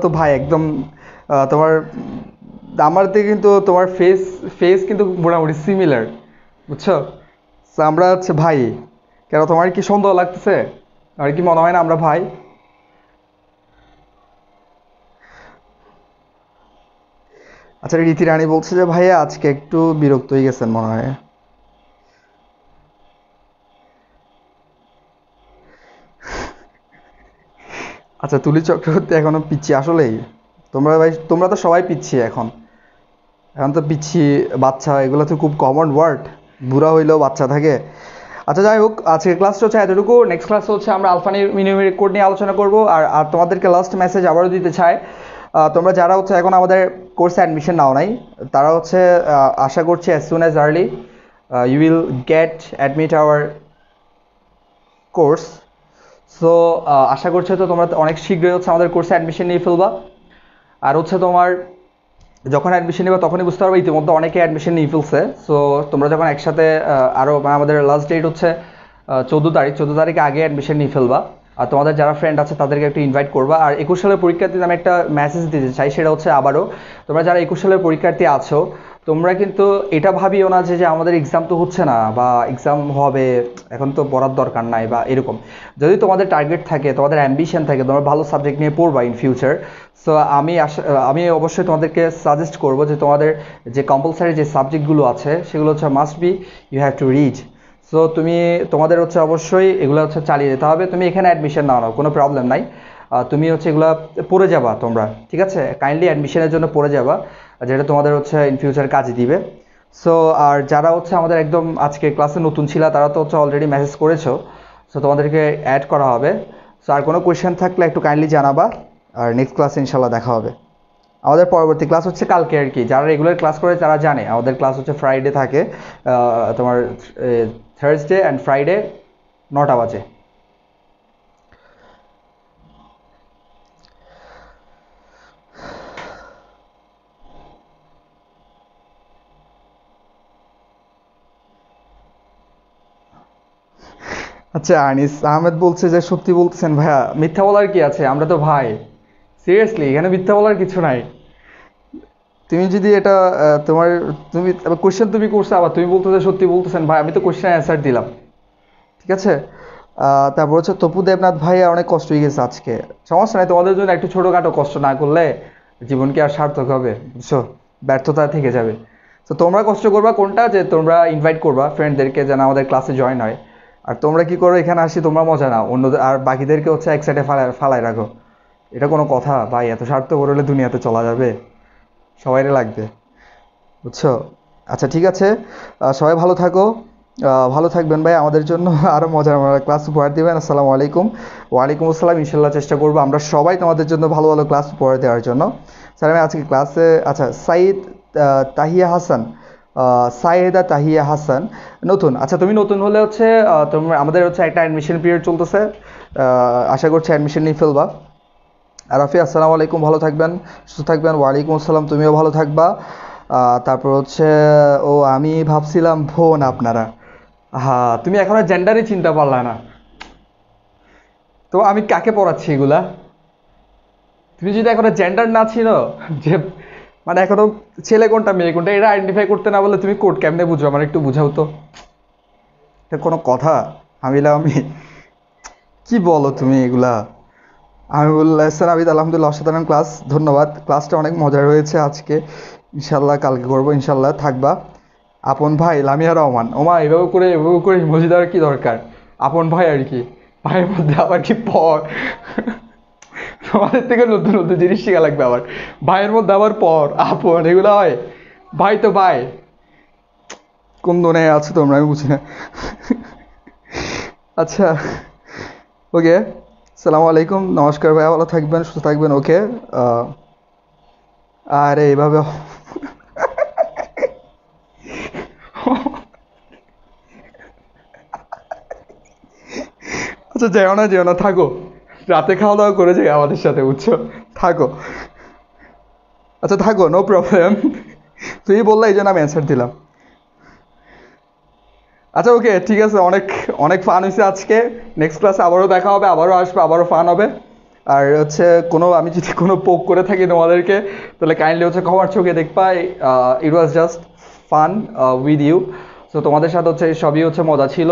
তো ভাই একদম। তোমার আমার থেকে কিন্তু তোমার ফেস কিন্তু মোটামুটি সিমিলার, বুঝছো? So, আমরা হচ্ছে ভাই। কেন, তোমার কি সন্দেহ লাগতেছে? আর কি মনে হয় না আমরা ভাই? আচ্ছা, রীতি রানী বলছে যে ভাইয়া আজকে একটু বিরক্ত হয়ে গেছেন মনে হয়। আচ্ছা, তুলি চক্রবর্তী এখনো পিচ্ছি আসলেই? তোমরা তো সবাই পিচ্ছি এখন। এখন তো পিচ্ছি, বাচ্চা, এগুলো তো খুব কমন ওয়ার্ড। বুড়া হইলেও বাচ্চা থাকে। আচ্ছা, যাই হোক, আজকের ক্লাসটা হচ্ছে এতটুকু। নেক্সট ক্লাস হচ্ছে আমরা আলফা নিউমেরিক কোড নিয়ে আলোচনা করব। আর তোমাদেরকে লাস্ট মেসেজ আবারও দিতে চাই, তোমরা যারা হচ্ছে এখন আমাদের কোর্সে অ্যাডমিশন নাও নাই, তারা হচ্ছে আশা করছি as soon as early you will get admit our course. So আশা করছি তো তোমরা অনেক শীঘ্রই হচ্ছে আমাদের কোর্সে অ্যাডমিশন নিয়ে ফেলবা। আর হচ্ছে তোমার যখন অ্যাডমিশন নেবে তখনই বুঝতে পারবে ইতিমধ্যে অনেকে অ্যাডমিশন নিয়ে ফেলছে। সো তোমরা যখন একসাথে আরও, মানে আমাদের লাস্ট ডেট হচ্ছে 14 তারিখে আগে অ্যাডমিশন নিয়ে ফেলবা। আর তোমাদের যারা ফ্রেন্ড আছে তাদেরকে একটু ইনভাইট করবা। আর 21 সালের পরীক্ষার্থীদের আমি একটা মেসেজ দিতে চাই, সেটা হচ্ছে আবারও, তোমরা যারা 21 সালের পরীক্ষার্থী আছো, তোমরা কিন্তু এটা ভাবিও না যে আমাদের এক্সাম তো হচ্ছে না বা এক্সাম হবে, এখন তো পড়ার দরকার নাই বা এরকম। যদি তোমাদের টার্গেট থাকে, তোমাদের অ্যাম্বিশন থাকে, তোমরা ভালো সাবজেক্ট নিয়ে পড়বা ইন ফিউচার, সো আমি অবশ্যই তোমাদেরকে সাজেস্ট করবো যে তোমাদের যে কম্পালসারি যে সাবজেক্টগুলো আছে সেগুলো হচ্ছে must be, you have to read. So তোমাদের হচ্ছে অবশ্যই এগুলো হচ্ছে চালিয়ে যেতে হবে। তুমি এখানে অ্যাডমিশন নাও, কোনো প্রবলেম নাই। তুমি হচ্ছে এগুলো পড়ে যাবা তোমরা, ঠিক আছে? কাইন্ডলি অ্যাডমিশনের জন্য পড়ে যাবা, যেটা তোমাদের হচ্ছে ইন ফিউচার কাজে দিবে। সো আর যারা হচ্ছে আমাদের একদম আজকে ক্লাসে নতুন ছিল, তারা তো হচ্ছে অলরেডি মেসেজ করেছো, সো তোমাদেরকে অ্যাড করা হবে। সো আর কোনো কোয়েশ্চেন থাকলে একটু কাইন্ডলি জানাবা। আর নেক্সট ক্লাসে ইনশাল্লাহ দেখা হবে। আমাদের পরবর্তী ক্লাস হচ্ছে কালকে আর কি। যারা রেগুলার ক্লাস করে তারা জানে আমাদের ক্লাস হচ্ছে ফ্রাইডে থাকে, তোমার থার্সডে অ্যান্ড ফ্রাইডে 9টা বাজে। আচ্ছা, আনিস আহমেদ বলছে যে সত্যি বলতেছেন ভাইয়া, মিথ্যা বলার কি আছে? আমরা তো ভাই, সিরিয়াসলি এখানে মিথ্যা বলার কিছু নাই। তুমি যদি এটা তুমি কোয়েশ্চেন তুমি করছো, আবার তুমি বলতেছে সত্যি বলতেছেন ভাই, আমি তো কোয়েশ্চেন অ্যান্সার দিলাম, ঠিক আছে? তারপর হচ্ছে তপু দেবনাথ ভাইয়া, অনেক কষ্ট হয়ে গেছে আজকে। সমস্যা নাই, তোমাদের জন্য একটু ছোটোখাটো কষ্ট না করলে জীবন কি আর সার্থক হবে? বুঝছো, ব্যর্থতা থেকে যাবে। তো তোমরা কষ্ট করবা কোনটা, যে তোমরা ইনভাইট করবা ফ্রেন্ডদেরকে যেন আমাদের ক্লাসে জয়েন হয়। আর তোমরা কি করো, এখানে আসি তোমরা মজা নাও, অন্যদের আর বাকিদেরকে হচ্ছে এক সাইডে ফালায় রাখো। এটা কোনো কথা ভাই? এত স্বার্থপর হলে দুনিয়াতে চলা যাবে? সবাইরে লাগবে, বুঝছো? আচ্ছা, ঠিক আছে, সবাই ভালো থাকো, ভালো থাকবেন ভাই। আমাদের জন্য আরও মজার মজার ক্লাস উপহার দেবেন। আসসালামু আলাইকুম। ওয়ালাইকুম আসসালাম। ইনশাল্লাহ চেষ্টা করবো আমরা সবাই তোমাদের জন্য ভালো ভালো ক্লাস উপহার দেওয়ার জন্য। স্যার, আমি আজকে ক্লাসে, আচ্ছা, তাহিয়া হাসান, সাইয়েদা তাহিয়া হাসান নতুন। আচ্ছা, তুমি নতুন হলে হচ্ছে তোমার আমাদের হচ্ছে একটা অ্যাডমিশন পিরিয়ড চলতেছে, আশা করছি অ্যাডমিশন নিয়ে ফেলবা। আর রাফি, আসসালামু আলাইকুম, ভালো থাকবেন, সুস্থ থাকবেন। ওয়ালাইকুম আসসালাম, তুমিও ভালো থাকবা। তারপর হচ্ছে, ও আমি ভাবছিলাম বোন আপনারা। হ্যাঁ, তুমি এখনো জেন্ডারই চিনতে পারলা না, তো আমি কাকে পড়াচ্ছি এগুলা? তুমি যদি এখনো জেন্ডার না ছিল, যে মানে এখনো ছেলে কোনটা মেয়ে কোনটা এটা আইডেন্টিফাই করতে না বললে তুমি কোড কেমনে বুঝো? আমার একটু বুঝাও তো, এটা কোনো কথা? আমি কি বলো তুমি এগুলা? আমি বললাম স্যার, আবিদ আলহামদুলিল্লাহ অসাধারণ ক্লাস, ধন্যবাদ, ক্লাসটা অনেক মজার হয়েছে আজকে। ইনশাল্লাহ কালকে করবো, ইনশাল্লাহ থাকবা। আপন ভাই লামিয়া রহমান, ওমা এভাবে করে ইমোজি দেওয়ার কি দরকার? আপন ভাই আর কি, ভাইয়ের মধ্যে আবার কি পর? তোমাদের থেকে নতুন নতুন জিনিস শেখা লাগবে আবার। ভাইয়ের মধ্যে আবার পর আপন, এগুলো হয়? ভাই তো ভাই, কোন দুনিয়ায় আছো তোমরা আমি বুঝি না। আচ্ছা, ওকে, সালামু আলাইকুম, নমস্কার ভাইয়া, ভালো থাকবেন, সুস্থ থাকবেন, ওকে। আরে এইভাবে আচ্ছা, যেও না, থাকো, রাতে খাওয়া দাওয়া করে যাই আমাদের সাথে, বুঝছো? থাকো, আচ্ছা থাকো, নো প্রবলেম। তুই বললে এই জন্য আমি অ্যান্সার দিলাম। আচ্ছা, ওকে, ঠিক আছে, অনেক অনেক ফান হয়েছে আজকে। নেক্সট ক্লাসে আবারও দেখা হবে, আবারও আসবে, আবারও ফান হবে। আর হচ্ছে আমি যদি কোনো পোক করে থাকি তোমাদেরকে, তাহলে কাইন্ডলি হচ্ছে ক্ষমার চোখে দেখবা। It was just fun with you. So তোমাদের সাথে হচ্ছে সবই হচ্ছে মজা ছিল।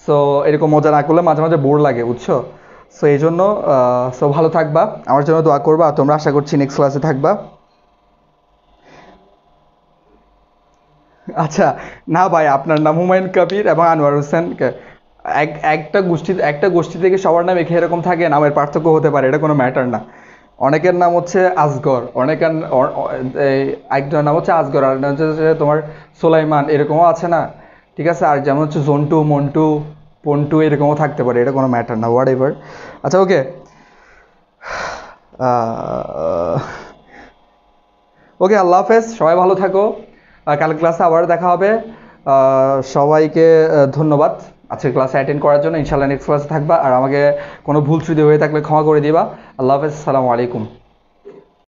সো এরকম মজা না করলে মাঝে মাঝে বোর লাগে, বুঝছো? সো এই জন্য ভালো থাকবা, আমার জন্য দোয়া করবা। আর তোমরা আশা করছি নেক্সট ক্লাসে থাকবা। আচ্ছা, না ভাই, আপনার নাম হুমায়ুন কবির এবং আনোয়ার হোসেন। একটা গোষ্ঠী থেকে সবার নাম এখানে এরকম থাকে, নামের পার্থক্য হতে পারে, এটা কোনো ম্যাটার না। অনেকের নাম হচ্ছে আজগর, অনেকের একজনের নাম হচ্ছে আজগর, আর হচ্ছে যে তোমার সোলাইমান, এরকমও আছে না? ঠিক আছে, আর যেমন হচ্ছে জন্টু, মন্টু, পন্টু, এরকমও থাকতে পারে, এটা কোনো ম্যাটার না, হোয়াট এভার। আচ্ছা, ওকে। ওকে, আল্লাহ হাফেজ, সবাই ভালো থাকো। কাল ক্লাসে আবার দেখা হবে। সবাইকে ধন্যবাদ আজকের ক্লাসে অ্যাটেন্ড করার জন্য। ইনশাল্লাহ নেক্সট ক্লাসে থাকবা, আর আমাকে কোনো ভুল ত্রুটি হয়ে থাকলে ক্ষমা করে দিবা। আল্লাহ হাফেজ, আসসালামু আলাইকুম।